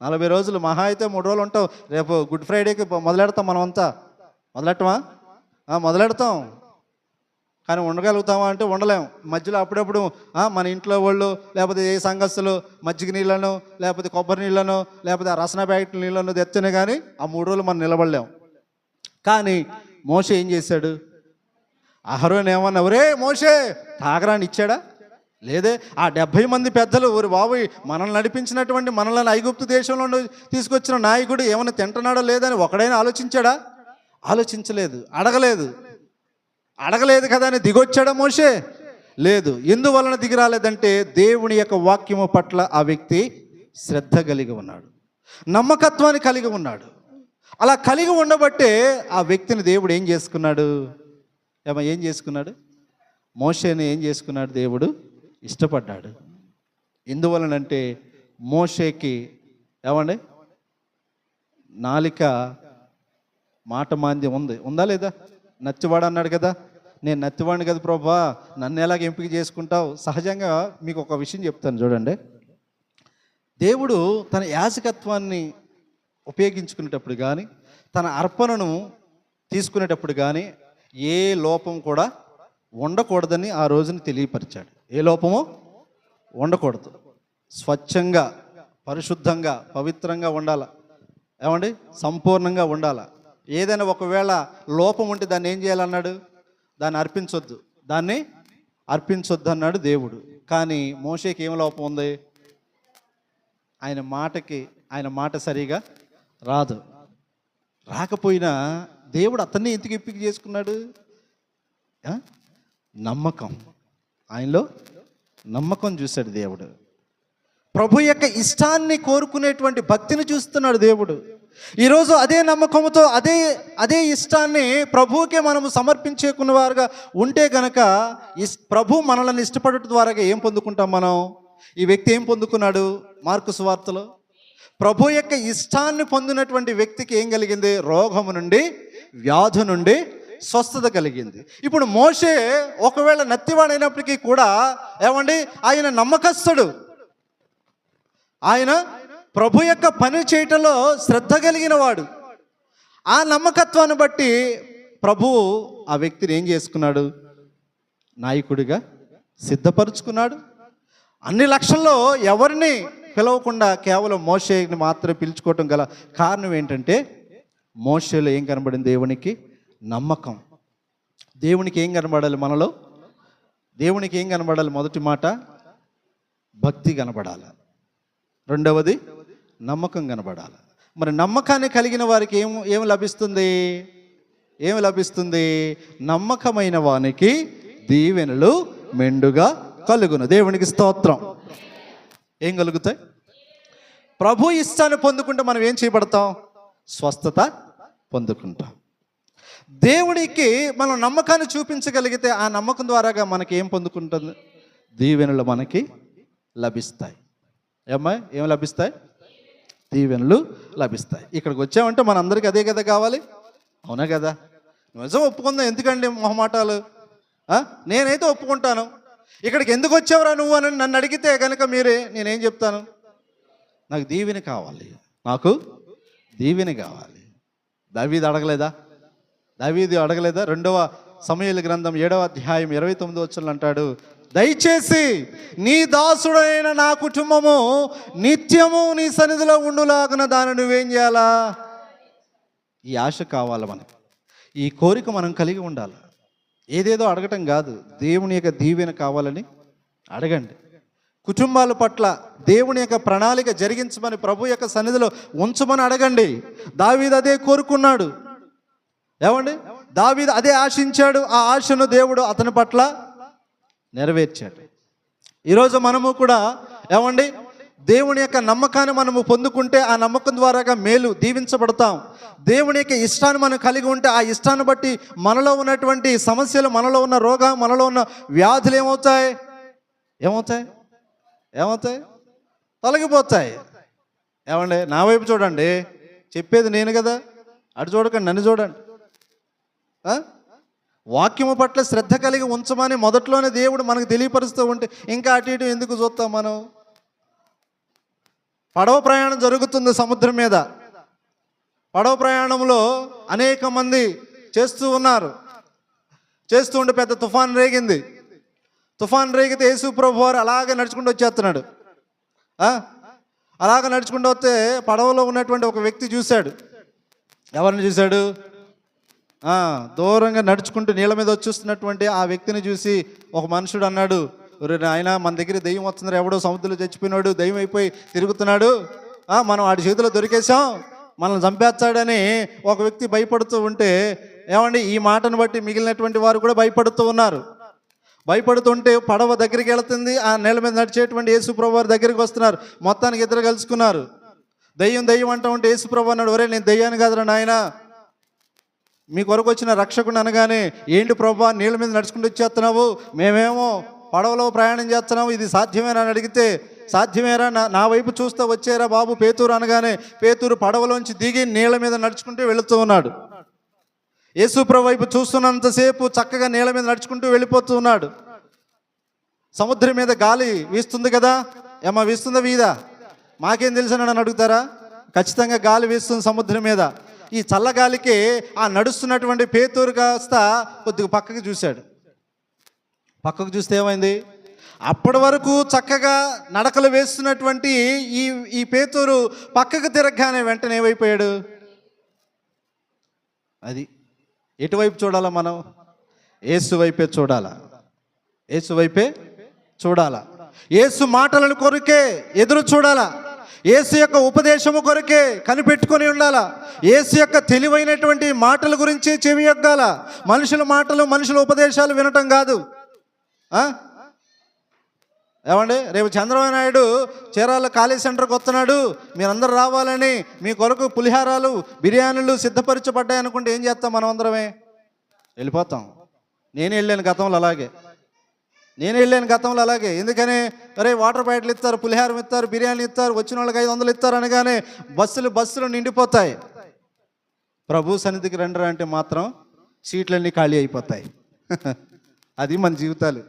40 రోజులు మహా అయితే 3 రోజులు ఉంటాం. రేపు గుడ్ ఫ్రైడేకి మొదలెడతాం. మనమంతా మొదలెట్టమా? మొదలెడతాం. కానీ ఉండగలుగుతామా అంటే ఉండలేం. మధ్యలో అప్పుడప్పుడు మన ఇంట్లో వాళ్ళు, లేకపోతే ఏ సంఘస్థులు మజ్జిగ నీళ్ళను, లేకపోతే కొబ్బరి నీళ్ళను, లేకపోతే ఆ రసన ప్యాకెట్ నీళ్ళను తెచ్చనే కానీ ఆ 3 రోజులు మనం నిలబడలేం. కానీ మోషే ఏం చేశాడు? అహరోను ఏమన్నా, ఒరే మోషే తాగరాని ఇచ్చాడా? లేదే. ఆ 70 మంది పెద్దలు, ఊరి బాబు మనల్ని నడిపించినటువంటి, మనల్ని ఐగుప్తు దేశంలో తీసుకొచ్చిన నాయకుడు ఏమైనా తింటున్నాడో లేదని ఒకడైనా ఆలోచించాడా? ఆలోచించలేదు. అడగలేదు కదా అని దిగొచ్చాడా మోషే? లేదు. ఎందువలన దిగి రాలేదంటే దేవుని యొక్క వాక్యము పట్ల ఆ వ్యక్తి శ్రద్ధ కలిగి ఉన్నాడు, నమ్మకత్వాన్ని కలిగి ఉన్నాడు. అలా కలిగి ఉండబట్టే ఆ వ్యక్తిని దేవుడు ఏం చేసుకున్నాడు? ఏం చేసుకున్నాడు? మోషేని ఏం చేసుకున్నాడు? దేవుడు ఇష్టపడ్డాడు. ఎందువలనంటే మోషేకి నాలిక మాట మాంద్యం ఉందా లేదా? నత్తివాడు అన్నాడు కదా, నేను నత్తివాడిని కదా ప్రభా, నన్ను ఎలాగ ఎంపిక చేసుకుంటావు? సహజంగా మీకు ఒక విషయం చెప్తాను చూడండి. దేవుడు తన యాజకత్వాన్ని ఉపయోగించుకునేటప్పుడు కానీ, తన అర్పణను తీసుకునేటప్పుడు కానీ ఏ లోపం కూడా ఉండకూడదని ఆ రోజున తెలియపరిచాడు. ఏ లోపము ఉండకూడదు. స్వచ్ఛంగా, పరిశుద్ధంగా, పవిత్రంగా ఉండాల. సంపూర్ణంగా ఉండాల. ఏదైనా ఒకవేళ లోపం ఉంటే దాన్ని ఏం చేయాలన్నాడు? దాన్ని అర్పించొద్దు అన్నాడు దేవుడు. కానీ మోషేకి ఏం లోపం ఉంది? ఆయన మాట సరిగా రాదు. రాకపోయినా దేవుడు అతన్ని ఎందుకు ఎంపిక చేసుకున్నాడు? నమ్మకం. ఆయనలో నమ్మకం చూశాడు దేవుడు. ప్రభు యొక్క ఇష్టాన్ని కోరుకునేటువంటి భక్తిని చూస్తున్నాడు దేవుడు. ఈరోజు అదే నమ్మకంతో అదే ఇష్టాన్ని ప్రభువుకే మనము సమర్పించేకున్న వారుగా ఉంటే గనక ప్రభు మనల్ని ఇష్టపడటం ద్వారా ఏం పొందుకుంటాం మనం? ఈ వ్యక్తి ఏం పొందుకున్నాడు? మార్కు సువార్తలో ప్రభు యొక్క ఇష్టాన్ని పొందినటువంటి వ్యక్తికి ఏం కలిగింది? రోగము నుండి, వ్యాధి నుండి స్వస్థత కలిగింది. ఇప్పుడు మోషే ఒకవేళ నత్తివాడైనప్పటికీ కూడా ఏమండి, ఆయన నమ్మకస్తుడు. ఆయన ప్రభు యొక్క పని చేయటంలో శ్రద్ధ కలిగిన వాడు. ఆ నమ్మకత్వాన్ని బట్టి ప్రభువు ఆ వ్యక్తిని ఏం చేసుకున్నాడు? నాయకుడిగా సిద్ధపరుచుకున్నాడు. అన్ని లక్షల్లో ఎవరిని పిలవకుండా కేవలం మోషేని మాత్రమే పిలుచుకోవటం గల కారణం ఏంటంటే, మోషేలో ఏం కనబడింది? దేవునికి నమ్మకం. దేవునికి ఏం కనబడాలి మనలో? దేవునికి ఏం కనబడాలి? మొదటి మాట భక్తి కనబడాలి, రెండవది నమ్మకం కనబడాలి. మరి నమ్మకాన్ని కలిగిన వారికి ఏం లభిస్తుంది? ఏమి లభిస్తుంది? నమ్మకమైన వానికి దీవెనలు మెండుగా కలుగును. దేవునికి స్తోత్రం. ఏం కలుగుతాయి? ప్రభు ఇష్టాన్ని పొందుకుంటే మనం ఏం చేయబడతాం? స్వస్థత పొందుకుంటాం. దేవుడికి మనం నమ్మకాన్ని చూపించగలిగితే ఆ నమ్మకం ద్వారాగా మనకి ఏం పొందుకుంటుంది? దీవెనలు మనకి లభిస్తాయి. ఏం లభిస్తాయి? దీవెనలు లభిస్తాయి. ఇక్కడికి వచ్చామంటే మనందరికీ అదే కదా కావాలి, అవునా కదా? నిజం ఒప్పుకుందాం, ఎందుకండి మొహమాటాలు? నేనైతే ఒప్పుకుంటాను. ఇక్కడికి ఎందుకు వచ్చావురా నువ్వు అని నన్ను అడిగితే కనుక నేనేం చెప్తాను? నాకు దీవెన కావాలి, నాకు దీవెన కావాలి. దావీదు అడగలేదా? అడగలేదా? 2వ సమూయేలు గ్రంథం 7వ అధ్యాయం 29వ వచనంలో అంటాడు, దయచేసి నీ దాసుడైన నా కుటుంబము నిత్యము నీ సన్నిధిలో ఉండులాగున దాన్ని నువ్వేం చేయాలా? ఈ ఆశ కావాలి మనకు, ఈ కోరిక మనం కలిగి ఉండాలి. ఏదేదో అడగటం కాదు, దేవుని యొక్క దీవెన కావాలని అడగండి. కుటుంబాల పట్ల దేవుని యొక్క ప్రణాళిక జరిగించమని ప్రభు యొక్క సన్నిధిలో ఉంచమని అడగండి. దావీదు అదే కోరుకున్నాడు. ఏమండి, దావీదు అదే ఆశించాడు. ఆ ఆశను దేవుడు అతని పట్ల నెరవేర్చాడు. ఈరోజు మనము కూడా ఏమండి, దేవుని యొక్క నమ్మకాన్ని మనము పొందుకుంటే ఆ నమ్మకం ద్వారాగా మేలు దీవించబడతాం. దేవుని యొక్క ఇష్టాన్ని మనం కలిగి ఉంటే ఆ ఇష్టాన్ని బట్టి మనలో ఉన్నటువంటి సమస్యలు, మనలో ఉన్న రోగం, మనలో ఉన్న వ్యాధులు ఏమవుతాయి? తొలగిపోతాయి. ఏమండి, నా వైపు చూడండి, చెప్పేది నేను కదా, అటు చూడకండి, నన్ను చూడండి. వాక్యము పట్ల శ్రద్ధ కలిగి ఉంచమని మొదట్లోనే దేవుడు మనకు తెలియపరుస్తూ ఉంటే ఇంకా అటు ఇటు ఎందుకు చూస్తాం మనం? పడవ ప్రయాణం జరుగుతుంది సముద్రం మీద. పడవ ప్రయాణంలో అనేక మంది చేస్తూ ఉన్నారు. చేస్తూ ఉంటే పెద్ద తుఫాన్ రేగింది. తుఫాన్ రేగితే యేసు ప్రభు వారు అలాగే నడుచుకుంటూ వచ్చేస్తున్నాడు. అలాగ నడుచుకుంటూ వస్తే పడవలో ఉన్నటువంటి ఒక వ్యక్తి చూశాడు. ఎవరిని చూశాడు? దూరంగా నడుచుకుంటూ నీళ్ళ మీద వచ్చేస్తున్నటువంటి ఆ వ్యక్తిని చూసి ఒక మనుషుడు అన్నాడు, ఆయన మన దగ్గర దెయ్యం వస్తున్నారు, ఎవడో సముద్రంలో చచ్చిపోయినాడు, దెయ్యం అయిపోయి తిరుగుతున్నాడు, మనం వాడి చేతిలో దొరికేసాం, మనల్ని చంపేస్తాడని ఒక వ్యక్తి భయపడుతూ ఉంటే, ఏమండి, ఈ మాటను బట్టి మిగిలినటువంటి వారు కూడా భయపడుతూ ఉన్నారు. భయపడుతుంటే పడవ దగ్గరికి వెళుతుంది. ఆ నీళ్ళ మీద నడిచేటువంటి యేసుప్రభు వారి దగ్గరికి వస్తున్నారు. మొత్తానికి ఇద్దరు కలుసుకున్నారు. దెయ్యం అంటూ ఉంటే యేసుప్రభు అన్నాడు, ఒరే నేను దెయ్యాన్ని కాదురా నాయన, మీ కొరకు వచ్చిన రక్షకుడు అనగానే, ఏంటి ప్రభా నీళ్ళ మీద నడుచుకుంటూ వచ్చేస్తున్నావు, మేమేమో పడవలో ప్రయాణం చేస్తున్నావు, ఇది సాధ్యమేనా అని అడిగితే, సాధ్యమేరా, నా వైపు చూస్తూ వచ్చేరా బాబు పేతురు అనగానే పేతురు పడవలోంచి దిగి నీళ్ళ మీద నడుచుకుంటూ వెళుతూ ఉన్నాడు. యేసుప్రభు వైపు చూస్తున్నంతసేపు చక్కగా నీళ్ళ మీద నడుచుకుంటూ వెళ్ళిపోతూ ఉన్నాడు. సముద్రం మీద గాలి వీస్తుంది కదా, వీస్తుందా వీదా? మాకేం తెలుసు అని అడుగుతారా? ఖచ్చితంగా గాలి వీస్తుంది సముద్రం మీద. ఈ చల్లగాలికి ఆ నడుస్తున్నటువంటి పేతురు కాస్త కొద్దిగా పక్కకు చూశాడు. పక్కకు చూస్తే ఏమైంది? అప్పటి వరకు చక్కగా నడకలు వేస్తున్నటువంటి ఈ పేతురు పక్కకు తిరగగానే వెంటనే ఏమైపోయాడు? అది ఎటువైపు చూడాలా మనం? యేసు వైపే చూడాలా. యేసు వైపే చూడాలా. యేసు మాటలను కొరకే ఎదురు చూడాలా. యేసు యొక్క ఉపదేశము కొరకే కనిపెట్టుకొని ఉండాలా. యేసు యొక్క తెలివైనటువంటి మాటల గురించి చెవి యొగ్గాల. మనుషుల మాటలు, మనుషుల ఉపదేశాలు వినటం కాదు. ఏమండి రేపు చంద్రబాబు నాయుడు చీరాల కాలేజ్ సెంటర్కి వస్తున్నాడు, మీరందరూ రావాలని, మీ కొరకు పులిహారాలు బిర్యానీలు సిద్ధపరచబడ్డాయి అనుకుంటే ఏం చేస్తాం? మనం అందరమే వెళ్ళిపోతాం. నేను వెళ్ళాను గతంలో అలాగే. ఎందుకని? అరే వాటర్ బాటిల్ ఇస్తారు, పులిహారం ఇస్తారు, బిర్యానీ ఇస్తారు, వచ్చిన వాళ్ళకి 500 ఇస్తారు అనగానే బస్సులు నిండిపోతాయి. ప్రభు సన్నిధికి రండి అంటే మాత్రం సీట్లన్నీ ఖాళీ అయిపోతాయి. అది మన జీవితాలు.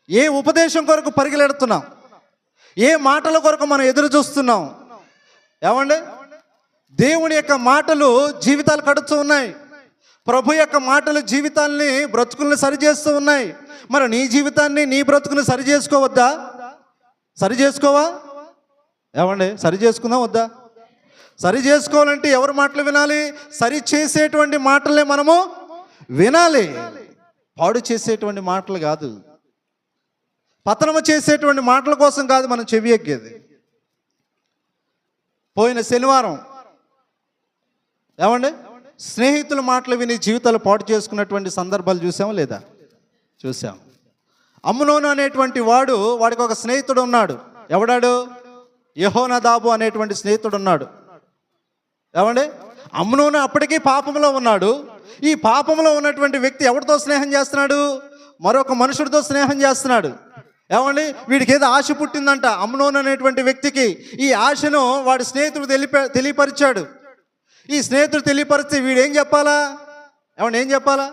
ఏ ఉపదేశం కొరకు పరిగెలెడుతున్నాం? ఏ మాటల కొరకు మనం ఎదురు చూస్తున్నాం? ఏమండి దేవుని యొక్క మాటలు జీవితాలు కడుతూ ఉన్నాయి. ప్రభు యొక్క మాటలు జీవితాల్ని, బ్రతుకుల్ని సరిచేస్తూ ఉన్నాయి. మరి నీ జీవితాన్ని, నీ బ్రతుకుని సరి చేసుకోవద్దా? సరి చేసుకోవా? ఏమండి సరి చేసుకుందాం వద్దా? సరి చేసుకోవాలంటే ఎవరి మాటలు వినాలి? సరి చేసేటువంటి మాటలే మనము వినాలి. పాడు చేసేటువంటి మాటలు కాదు, పతనము చేసేటువంటి మాటల కోసం కాదు మనం చెవి ఎక్కేది. పోయిన శనివారం ఏమండి స్నేహితుల మాటలు విని జీవితాలు పాటు చేసుకున్నటువంటి సందర్భాలు చూసామా లేదా? చూసాం. అమ్నోను అనేటువంటి వాడికి ఒక స్నేహితుడు ఉన్నాడు. ఎవడాడు? యెహోనాదాబు అనేటువంటి స్నేహితుడు ఉన్నాడు. ఏమండి అమ్నోను అప్పటికీ పాపంలో ఉన్నాడు. ఈ పాపంలో ఉన్నటువంటి వ్యక్తి ఎవరితో స్నేహం చేస్తున్నాడు? మరొక మనుషుడితో స్నేహం చేస్తున్నాడు. ఏమండి వీడికి ఏదో ఆశ పుట్టిందంట అమ్నోను అనేటువంటి వ్యక్తికి. ఈ ఆశను వాడి స్నేహితుడు తెలియపరిచాడు. ఈ స్నేహితుడు తెలియపరిస్తే వీడు ఏం చెప్పాలా? ఏం చెప్పాలా?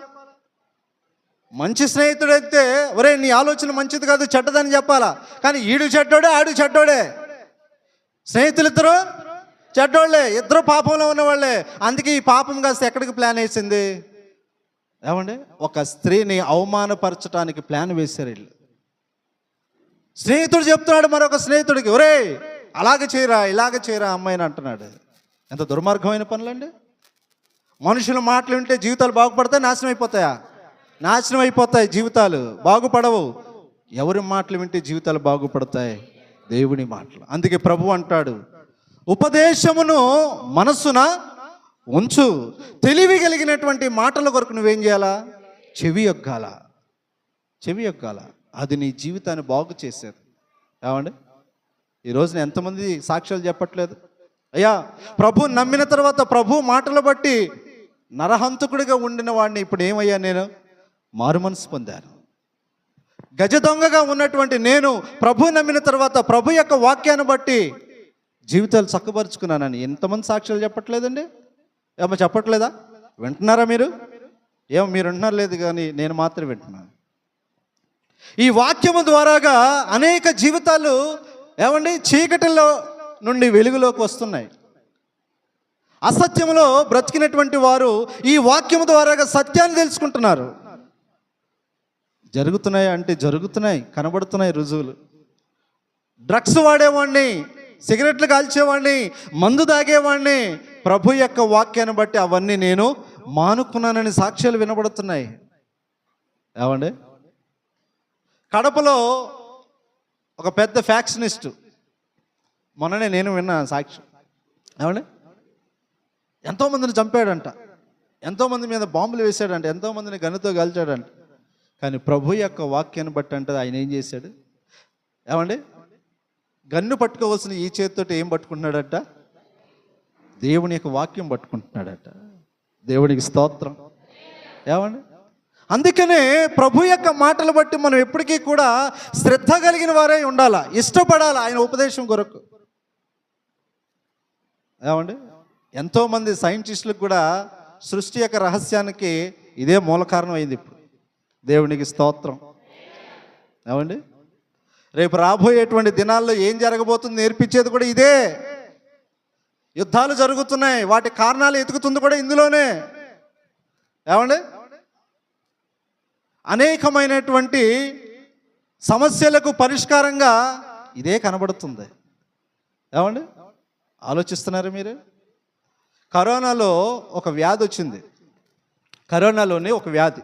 మంచి స్నేహితుడైతే ఒరే నీ ఆలోచన మంచిది కాదు, చెడ్డదని చెప్పాలా. కానీ ఈడు చెడ్డోడే, ఆడు చెడ్డోడే. స్నేహితులిద్దరూ చెడ్డోళ్ళే, ఇద్దరు పాపంలో ఉన్నవాళ్ళే. అందుకే ఈ పాపం కాస్త ఎక్కడికి ప్లాన్ వేసింది? ఏమండి ఒక స్త్రీని అవమానపరచడానికి ప్లాన్ వేశారు వీళ్ళు. స్నేహితుడు చెప్తున్నాడు మరొక స్నేహితుడికి, ఒరే అలాగే చేయరా, ఇలాగ చేయరా అమ్మాయిని అంటున్నాడు. ఎంత దుర్మార్గమైన పనులండి. మనుషుల మాటలు వింటే జీవితాలు బాగుపడతాయి, నాశనం అయిపోతాయా? నాశనం అయిపోతాయి, జీవితాలు బాగుపడవు. ఎవరి మాటలు వింటే జీవితాలు బాగుపడతాయి? దేవుని మాటలు. అందుకే ప్రభు అంటాడు, ఉపదేశమును మనస్సున ఉంచు. తెలివి కలిగినటువంటి మాటల కొరకు నువ్వేం చేయాలా? చెవి యొగ్గాల. అది నీ జీవితాన్ని బాగు చేసేది. ఏమండి ఈ రోజున ఎంతమంది సాక్ష్యాలు చెప్పట్లేదు? అయ్యా ప్రభు నమ్మిన తర్వాత ప్రభు మాటలు బట్టి నరహంతకుడిగా ఉండిన వాడిని ఇప్పుడు ఏమయ్యా, నేను మారు మనసు పొందాను. గజ దొంగగా ఉన్నటువంటి నేను ప్రభు నమ్మిన తర్వాత ప్రభు యొక్క వాక్యాన్ని బట్టి జీవితాలు చక్కబరుచుకున్నానని ఎంతమంది సాక్ష్యాలు చెప్పట్లేదండి? ఏమో చెప్పట్లేదా? వింటున్నారా మీరు? మీరు వింటున్నారు లేదు, కానీ నేను మాత్రం వింటున్నాను. ఈ వాక్యము ద్వారాగా అనేక జీవితాలు చీకటిలో నుండి వెలుగులోకి వస్తున్నాయి. అసత్యంలో బ్రతికినటువంటి వారు ఈ వాక్యము ద్వారాగా సత్యాన్ని తెలుసుకుంటున్నారు. జరుగుతున్నాయి, కనబడుతున్నాయి రుజువులు. డ్రగ్స్ వాడేవాడిని, సిగరెట్లు కాల్చేవాడిని, మందు తాగేవాడిని ప్రభు యొక్క వాక్యాన్ని బట్టి అవన్నీ నేను మానుకున్నానని సాక్ష్యాలు వినబడుతున్నాయి. ఏమండి కడపలో ఒక పెద్ద ఫ్యాక్షనిస్ట్, మొన్ననే నేను విన్నా సాక్ష్యం. ఏమండి ఎంతోమందిని చంపాడంట, ఎంతోమంది మీద బాంబులు వేశాడంట, ఎంతోమందిని గన్నుతో కాల్చాడంట. కానీ ప్రభు యొక్క వాక్యాన్ని బట్టి అంటే ఆయన ఏం చేశాడు? గన్ను పట్టుకోవాల్సిన ఈ చేతితోటి ఏం పట్టుకుంటున్నాడట? దేవుని యొక్క వాక్యం పట్టుకుంటున్నాడట. దేవునికి స్తోత్రం. అందుకనే ప్రభు యొక్క మాటలు బట్టి మనం ఎప్పటికీ కూడా శ్రద్ధ కలిగిన వారే ఉండాలా, ఇష్టపడాలా ఆయన ఉపదేశం కొరకు. ఎంతోమంది సైంటిస్టులకు కూడా సృష్టి యొక్క రహస్యానికి ఇదే మూల కారణం అయింది. ఇప్పుడు దేవునికి స్తోత్రం. రేపు రాబోయేటువంటి దినాల్లో ఏం జరగబోతుంది నేర్పించేది కూడా ఇదే. యుద్ధాలు జరుగుతున్నాయి, వాటి కారణాలు ఎతుకుతుంది కూడా ఇందులోనే. అనేకమైనటువంటి సమస్యలకు పరిష్కారంగా ఇదే కనబడుతుంది. ఆలోచిస్తున్నారు మీరు? కరోనాలో ఒక వ్యాధి వచ్చింది. కరోనాలోనే ఒక వ్యాధి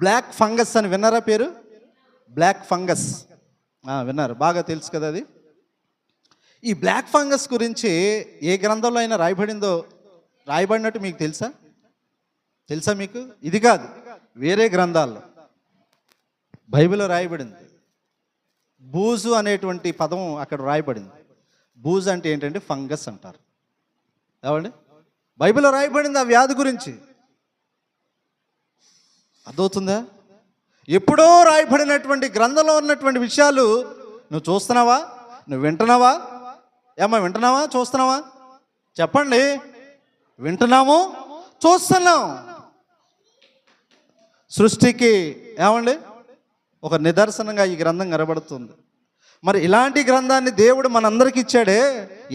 బ్లాక్ ఫంగస్ అని విన్నారా? పేరు బ్లాక్ ఫంగస్ విన్నారు, బాగా తెలుసు కదా అది. ఈ బ్లాక్ ఫంగస్ గురించి ఏ గ్రంథంలో అయినా రాయబడినట్టు మీకు తెలుసా మీకు? ఇది కాదు, వేరే గ్రంథాల్లో బైబిల్లో రాయబడింది. బూజు అనేటువంటి పదం అక్కడ రాయబడింది. బూజు అంటే ఏంటంటే ఫంగస్ అంటారు. ఏమండి? బైబిల్లో రాయబడింది ఆ వ్యాధి గురించి. అర్థమవుతుందా? ఎప్పుడో రాయబడినటువంటి గ్రంథంలో ఉన్నటువంటి విషయాలు నువ్వు చూస్తున్నావా? నువ్వు వింటున్నావా? ఏమ్మా వింటున్నావా? చూస్తున్నావా? చెప్పండి. వింటున్నాము, చూస్తున్నాం. సృష్టికి ఏమండి ఒక నిదర్శనంగా ఈ గ్రంథం కనబడుతుంది. మరి ఇలాంటి గ్రంథాన్ని దేవుడు మనందరికి ఇచ్చాడే.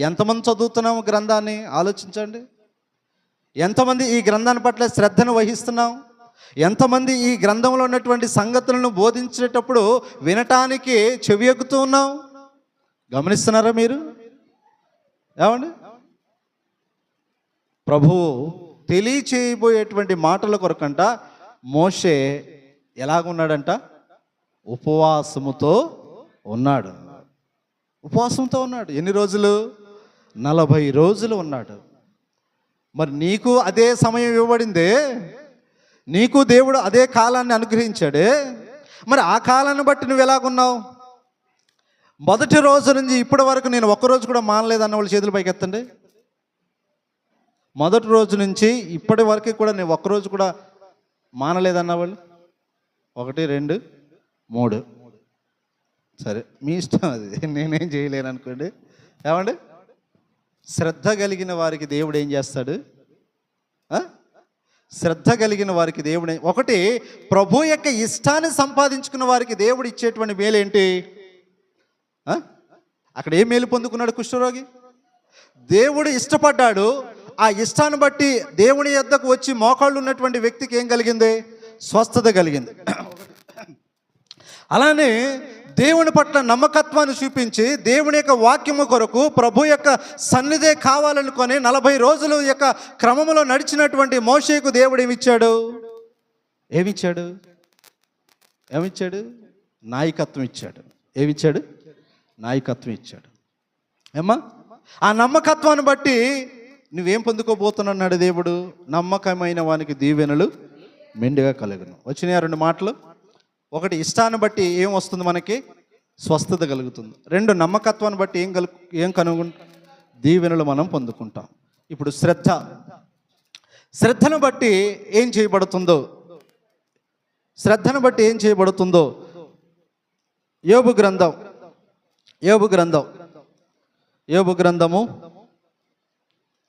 ఎంతమంది చదువుతున్నాము గ్రంథాన్ని? ఆలోచించండి. ఎంతమంది ఈ గ్రంథాన్ని పట్ల శ్రద్ధను వహిస్తున్నాం? ఎంతమంది ఈ గ్రంథంలో ఉన్నటువంటి సంగతులను బోధించేటప్పుడు వినటానికి చెవి ఎక్కుతూ ఉన్నాం? గమనిస్తున్నారా మీరు? ఏమండి? ప్రభువు తెలియచేయబోయేటువంటి మాటల కొరకంట మోషే ఎలాగున్నాడంట? ఉపవాసముతో ఉన్నాడు. ఉపవాసంతో ఉన్నాడు. ఎన్ని రోజులు? 40 రోజులు ఉన్నాడు. మరి నీకు అదే సమయం ఇవ్వబడిందే. నీకు దేవుడు అదే కాలాన్ని అనుగ్రహించాడే. మరి ఆ కాలాన్ని బట్టి నువ్వు ఎలాగున్నావు? మొదటి రోజు నుంచి ఇప్పటి వరకు నేను ఒక్కరోజు కూడా మానలేదన్న వాళ్ళు చేతులు పైకి ఎత్తండి. మొదటి రోజు నుంచి ఇప్పటి వరకు కూడా నేను ఒక్కరోజు కూడా మానలేదన్న వాళ్ళు 1 2 3. సరే, మీ ఇష్టం, అది నేనేం చేయలేను అనుకోండి. ఏమండి? శ్రద్ధ కలిగిన వారికి దేవుడు ఏం చేస్తాడు? శ్రద్ధ కలిగిన వారికి దేవుడు ఒకటి, ప్రభు యొక్క ఇష్టాన్ని సంపాదించుకున్న వారికి దేవుడు ఇచ్చేటువంటి మేలు ఏంటి? అక్కడ ఏ మేలు పొందుకున్నాడు కుష్ఠరోగి? దేవుడు ఇష్టపడ్డాడు. ఆ ఇష్టాన్ని బట్టి దేవుని యొద్దకు వచ్చి మోకాళ్ళు ఉన్నటువంటి వ్యక్తికి ఏం కలిగింది? స్వస్థత కలిగింది. అలానే దేవుని పట్ల నమ్మకత్వాన్ని చూపించి దేవుని యొక్క వాక్యము కొరకు ప్రభు యొక్క సన్నిధే కావాలనుకొని 40 రోజులు యొక్క క్రమంలో నడిచినటువంటి మోషేకు దేవుడు ఏమిచ్చాడు? ఏమిచ్చాడు? నాయకత్వం ఇచ్చాడు. ఏమిచ్చాడు? నాయకత్వం ఇచ్చాడు. ఏమ్మా? ఆ నమ్మకత్వాన్ని బట్టి నువ్వేం పొందుకోబోతున్నాడు దేవుడు? నమ్మకమైన వానికి దీవెనలు మెండుగా కలుగును. వచ్చినాయి 2 మాటలు. ఒకటి, ఇష్టాన్ని బట్టి ఏం వస్తుంది? మనకి స్వస్థత కలుగుతుంది. 2, నమ్మకత్వాన్ని బట్టి ఏం కనుగొంటాం? దీవెనలు మనం పొందుకుంటాం. ఇప్పుడు శ్రద్ధను బట్టి ఏం చేయబడుతుందో, యోబు గ్రంథము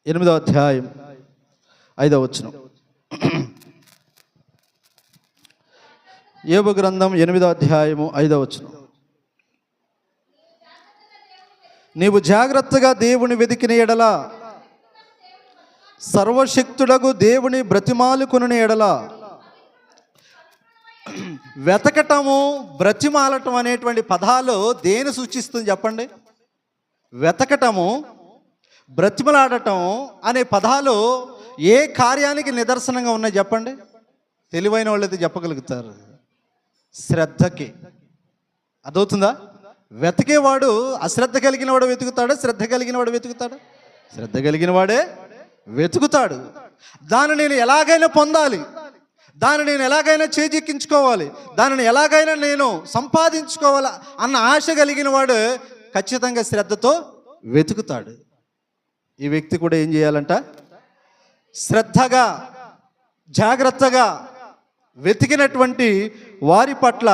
8వ అధ్యాయం 5వ వచనం. యోబు గ్రంథం 8వ అధ్యాయము 5వ వచనం. నీవు జాగ్రత్తగా దేవుని వెతికిన ఎడల, సర్వశక్తుడగు దేవుని బ్రతిమాలుకొనిన ఎడల. వెతకటము, బ్రతిమాలటం అనేటువంటి పదాలు దేని సూచిస్తుంది చెప్పండి? వెతకటము, బ్రతిమలాడటం అనే పదాలు ఏ కార్యానికి నిదర్శనంగా ఉన్నాయి చెప్పండి? తెలివైన వాళ్ళైతే చెప్పగలుగుతారు. శ్రద్ధకి. అదవుతుందా? వెతికేవాడు అశ్రద్ధ కలిగిన వాడు వెతుకుతాడా? శ్రద్ధ కలిగిన వాడు వెతుకుతాడా? శ్రద్ధ కలిగిన వాడే వెతుకుతాడు. దాన్ని నేను ఎలాగైనా పొందాలి, దాన్ని నేను ఎలాగైనా చేజిక్కించుకోవాలి, దానిని ఎలాగైనా నేను సంపాదించుకోవాలి అన్న ఆశ కలిగిన వాడు ఖచ్చితంగా శ్రద్ధతో వెతుకుతాడు. ఈ వ్యక్తి కూడా ఏం చేయాలంట? శ్రద్ధగా, జాగ్రత్తగా వెతికినటువంటి వారి పట్ల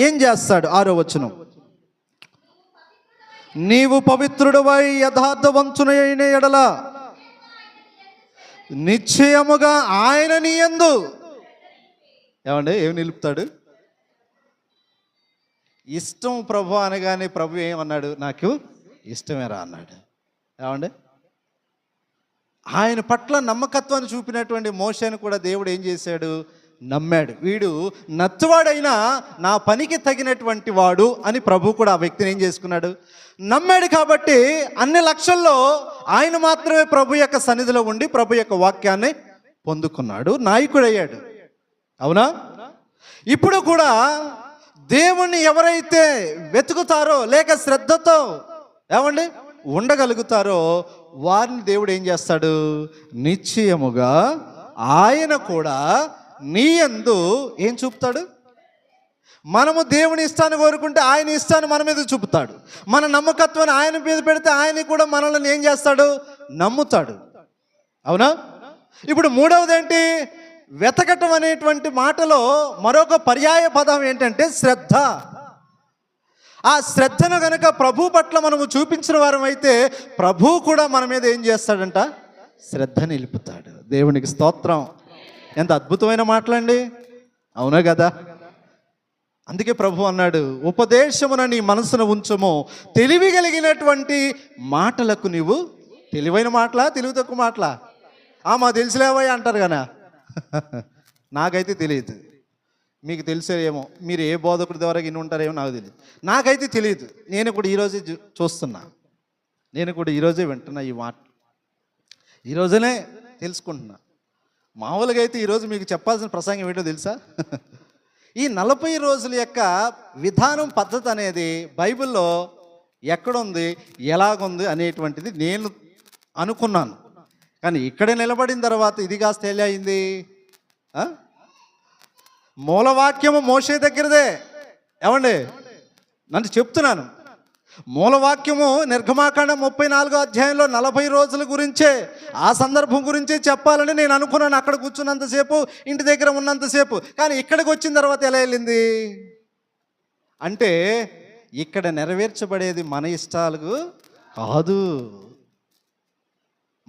ఏం చేస్తాడు? 6వ వచనం. నీవు పవిత్రుడవై యథార్థవంతునైన ఎడల నిశ్చయముగా ఆయన నీ యందు. ఏమండి? ఏమి నిలుపుతాడు? ఇష్టం ప్రభు అనగానే ప్రభు ఏమన్నాడు? నాకు ఇష్టమేరా అన్నాడు. ఏమండి? ఆయన పట్ల నమ్మకత్వాన్ని చూపినటువంటి మోషేను కూడా దేవుడు ఏం చేశాడు? నమ్మాడు. వీడు నత్తువాడైనా నా పనికి తగినటువంటి వాడు అని ప్రభు కూడా ఆ వ్యక్తిని ఏం చేసుకున్నాడు? నమ్మాడు. కాబట్టి అన్ని లక్షల్లో ఆయన మాత్రమే ప్రభు యొక్క సన్నిధిలో ఉండి ప్రభు యొక్క వాక్యాన్ని పొందుకున్నాడు, నాయకుడయ్యాడు. అవునా? ఇప్పుడు కూడా దేవుణ్ణి ఎవరైతే వెతుకుతారో లేక శ్రద్ధతో ఏమండి ఉండగలుగుతారో వారిని దేవుడు ఏం చేస్తాడు? నిశ్చయముగా ఆయన కూడా నీ యందు ఏం చూపుతాడు? మనము దేవుని ఇష్టాన్ని కోరుకుంటే ఆయన ఇష్టాన్ని మన మీద చూపుతాడు. మన నమ్మకత్వాన్ని ఆయన మీద పెడితే ఆయన కూడా మనల్ని ఏం చేస్తాడు? నమ్ముతాడు. అవునా? ఇప్పుడు మూడవది ఏంటి? వెతకటం అనేటువంటి మాటలో మరొక పర్యాయ పదం ఏంటంటే శ్రద్ధ. ఆ శ్రద్ధను గనక ప్రభు పట్ల మనము చూపించిన వారం అయితే ప్రభు కూడా మన మీద ఏం చేస్తాడంట? శ్రద్ధ నిలుపుతాడు. దేవునికి స్తోత్రం. ఎంత అద్భుతమైన మాటలండి, అవునా కదా? అందుకే ప్రభు అన్నాడు, ఉపదేశమున నీ మనసును ఉంచము, తెలివి కలిగినటువంటి మాటలకు నీవు. తెలివైన మాటలా, తెలివి తక్కువ మాటలా? మా తెలిసిలేవయ్య అంటారు కదా. నాకైతే తెలియదు, మీకు తెలిసేమో, మీరు ఏ బోధకుడి ద్వారా ఇన్ని ఉంటారేమో నాకు తెలియదు. నాకైతే తెలియదు. నేను కూడా ఈరోజే చూస్తున్నా, నేను కూడా ఈరోజే వింటున్నా ఈ మాట, ఈరోజునే తెలుసుకుంటున్నా. మామూలుగా అయితే ఈరోజు మీకు చెప్పాల్సిన ప్రసంగం ఏంటో తెలుసా? ఈ 40 రోజుల యొక్క విధానం, పద్ధతి అనేది బైబిల్లో ఎక్కడుంది, ఎలాగుంది అనేటువంటిది నేను అనుకున్నాను. కానీ ఇక్కడ నిలబడిన తర్వాత ఇది కాస్త ఎలా అయింది? మూలవాక్యము మోషే దగ్గరదే. ఏమండి, నన్ను చెప్తున్నాను, మూలవాక్యము నిర్గమాకాండం 34వ అధ్యాయంలో 40 రోజుల గురించే, ఆ సందర్భం గురించే చెప్పాలని నేను అనుకున్నాను అక్కడ కూర్చున్నంతసేపు, ఇంటి దగ్గర ఉన్నంతసేపు. కానీ ఇక్కడికి వచ్చిన తర్వాత ఎలా వెళ్ళింది అంటే, ఇక్కడ నెరవేర్చబడేది మన ఇష్టాలకు కాదు,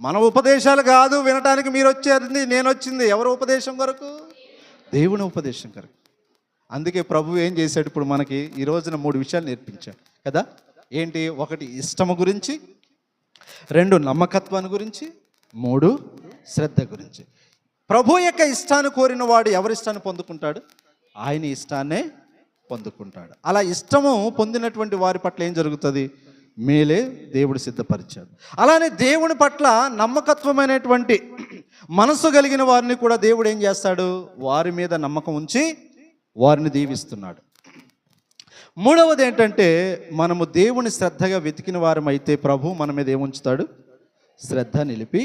మన ఉపదేశాలు కాదు వినటానికి మీరు వచ్చేది. నేను వచ్చింది ఎవరి ఉపదేశం కొరకు? దేవుని ఉపదేశం కొరకు. అందుకే ప్రభు ఏం చేశాడు? ఇప్పుడు మనకి ఈ రోజున 3 విషయాలు నేర్పించాడు కదా. ఏంటి? 1 ఇష్టము గురించి, 2 నమ్మకత్వాన్ని గురించి, 3 శ్రద్ధ గురించి. ప్రభు యొక్క ఇష్టాన్ని కోరిన వాడు ఎవరి ఇష్టాన్ని పొందుకుంటాడు? ఆయన ఇష్టాన్నే పొందుకుంటాడు. అలా ఇష్టము పొందినటువంటి వారి పట్ల ఏం జరుగుతుంది? మేలే దేవుడు సిద్ధపరిచాడు. అలానే దేవుని పట్ల నమ్మకత్వమైనటువంటి మనసు కలిగిన వారిని కూడా దేవుడు ఏం చేస్తాడు? వారి మీద నమ్మకం ఉంచి వారిని దీవిస్తున్నాడు. మూడవది ఏంటంటే, మనము దేవుని శ్రద్ధగా వెతికిన వారమైతే ప్రభు మన మీద ఏముంచుతాడు? శ్రద్ధ నిలిపి,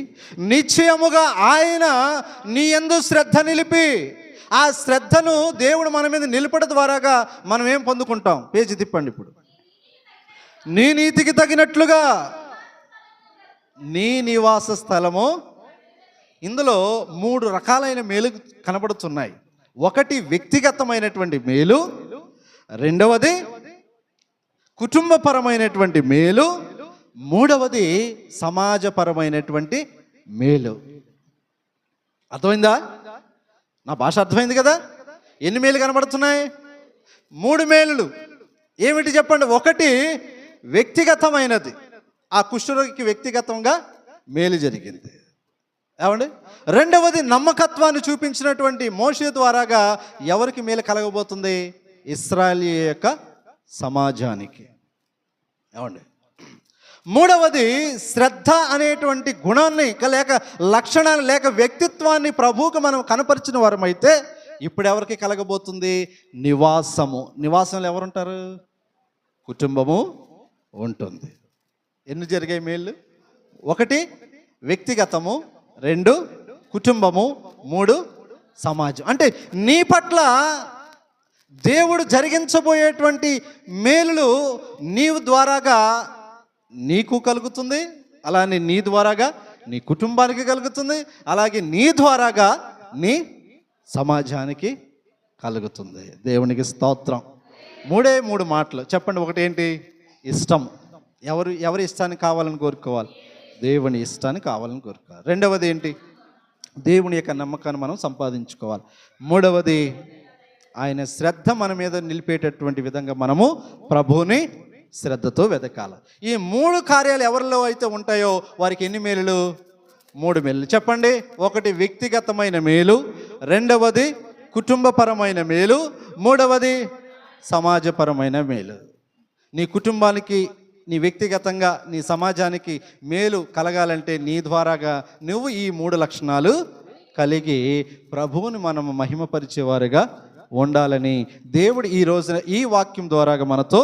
నిశ్చయముగా ఆయన నీ యందు శ్రద్ధ నిలిపి, ఆ శ్రద్ధను దేవుడు మన మీద నిలపడం ద్వారాగా మనం ఏం పొందుకుంటాం? పేజీ తిప్పండి. ఇప్పుడు నీ నీతికి తగినట్లుగా నీ నివాస స్థలము. ఇందులో 3 రకాలైన మేలు కనబడుతున్నాయి. 1 వ్యక్తిగతమైనటువంటి మేలు, 2వది కుటుంబపరమైనటువంటి మేలు, 3వది సమాజపరమైనటువంటి మేలు. అర్థమైందా? నా భాష అర్థమైంది కదా? ఎన్ని మేలు కనబడుతున్నాయి? 3 మేలులు. ఏమిటి చెప్పండి? 1 వ్యక్తిగతమైనది, ఆ కుష్ఠరోగికి వ్యక్తిగతంగా మేలు జరిగింది. ఏమండి? 2వది నమ్మకత్వాన్ని చూపించినటువంటి మోషే ద్వారాగా ఎవరికి మేలు కలగబోతుంది? ఇశ్రాయేలు యొక్క సమాజానికి. ఏమండి? 3వది శ్రద్ధ అనేటువంటి గుణాన్ని లేక లక్షణాన్ని లేక వ్యక్తిత్వాన్ని ప్రభువుకు మనం కనపరిచిన వారమైతే ఇప్పుడు ఎవరికి కలగబోతుంది? నివాసము. నివాసంలో ఎవరుంటారు? కుటుంబము ఉంటుంది. ఎన్ని జరిగాయి మేళ్ళు? 1 వ్యక్తిగతము, 2 కుటుంబము, 3 సమాజం. అంటే నీ పట్ల దేవుడు జరిగించబోయేటువంటి మేలులు నీవు ద్వారాగా నీకు కలుగుతుంది, అలానే నీ ద్వారాగా నీ కుటుంబానికి కలుగుతుంది, అలాగే నీ ద్వారాగా నీ సమాజానికి కలుగుతుంది. దేవునికి స్తోత్రం. 3 మాటలు చెప్పండి. 1 ఏంటి? ఇష్టం. ఎవరి ఇష్టాన్ని కావాలని కోరుకోవాలి? దేవుని ఇష్టాన్ని కావాలని కోరుకోవాలి. 2వది ఏంటి? దేవుని యొక్క నమ్మకాన్ని మనం సంపాదించుకోవాలి. 3వది ఆయన శ్రద్ధ మన మీద నిలిపేటటువంటి విధంగా మనము ప్రభువుని శ్రద్ధతో వెతకాలి. ఈ 3 కార్యాలు ఎవరిలో అయితే ఉంటాయో వారికి ఎన్ని మేలులు? 3 మేలులు. చెప్పండి. 1 వ్యక్తిగతమైన మేలు, 2వది కుటుంబపరమైన మేలు, 3వది సమాజపరమైన మేలు. నీ కుటుంబానికి, నీ వ్యక్తిగతంగా, నీ సమాజానికి మేలు కలగాలంటే నీ ద్వారాగా నువ్వు ఈ 3 లక్షణాలు కలిగి ప్రభువుని మనము మహిమపరిచేవారుగా ఉండాలని దేవుడు ఈ రోజున ఈ వాక్యం ద్వారాగా మనతో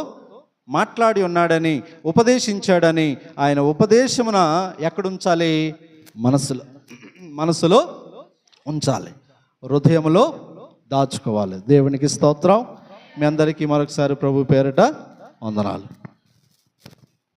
మాట్లాడి ఉన్నాడని, ఉపదేశించాడని, ఆయన ఉపదేశమున ఎక్కడుంచాలి? మనసులో ఉంచాలి, హృదయంలో దాచుకోవాలి. దేవునికి స్తోత్రం. మీ అందరికీ మరొకసారి ప్రభు పేరిట వందనాలు.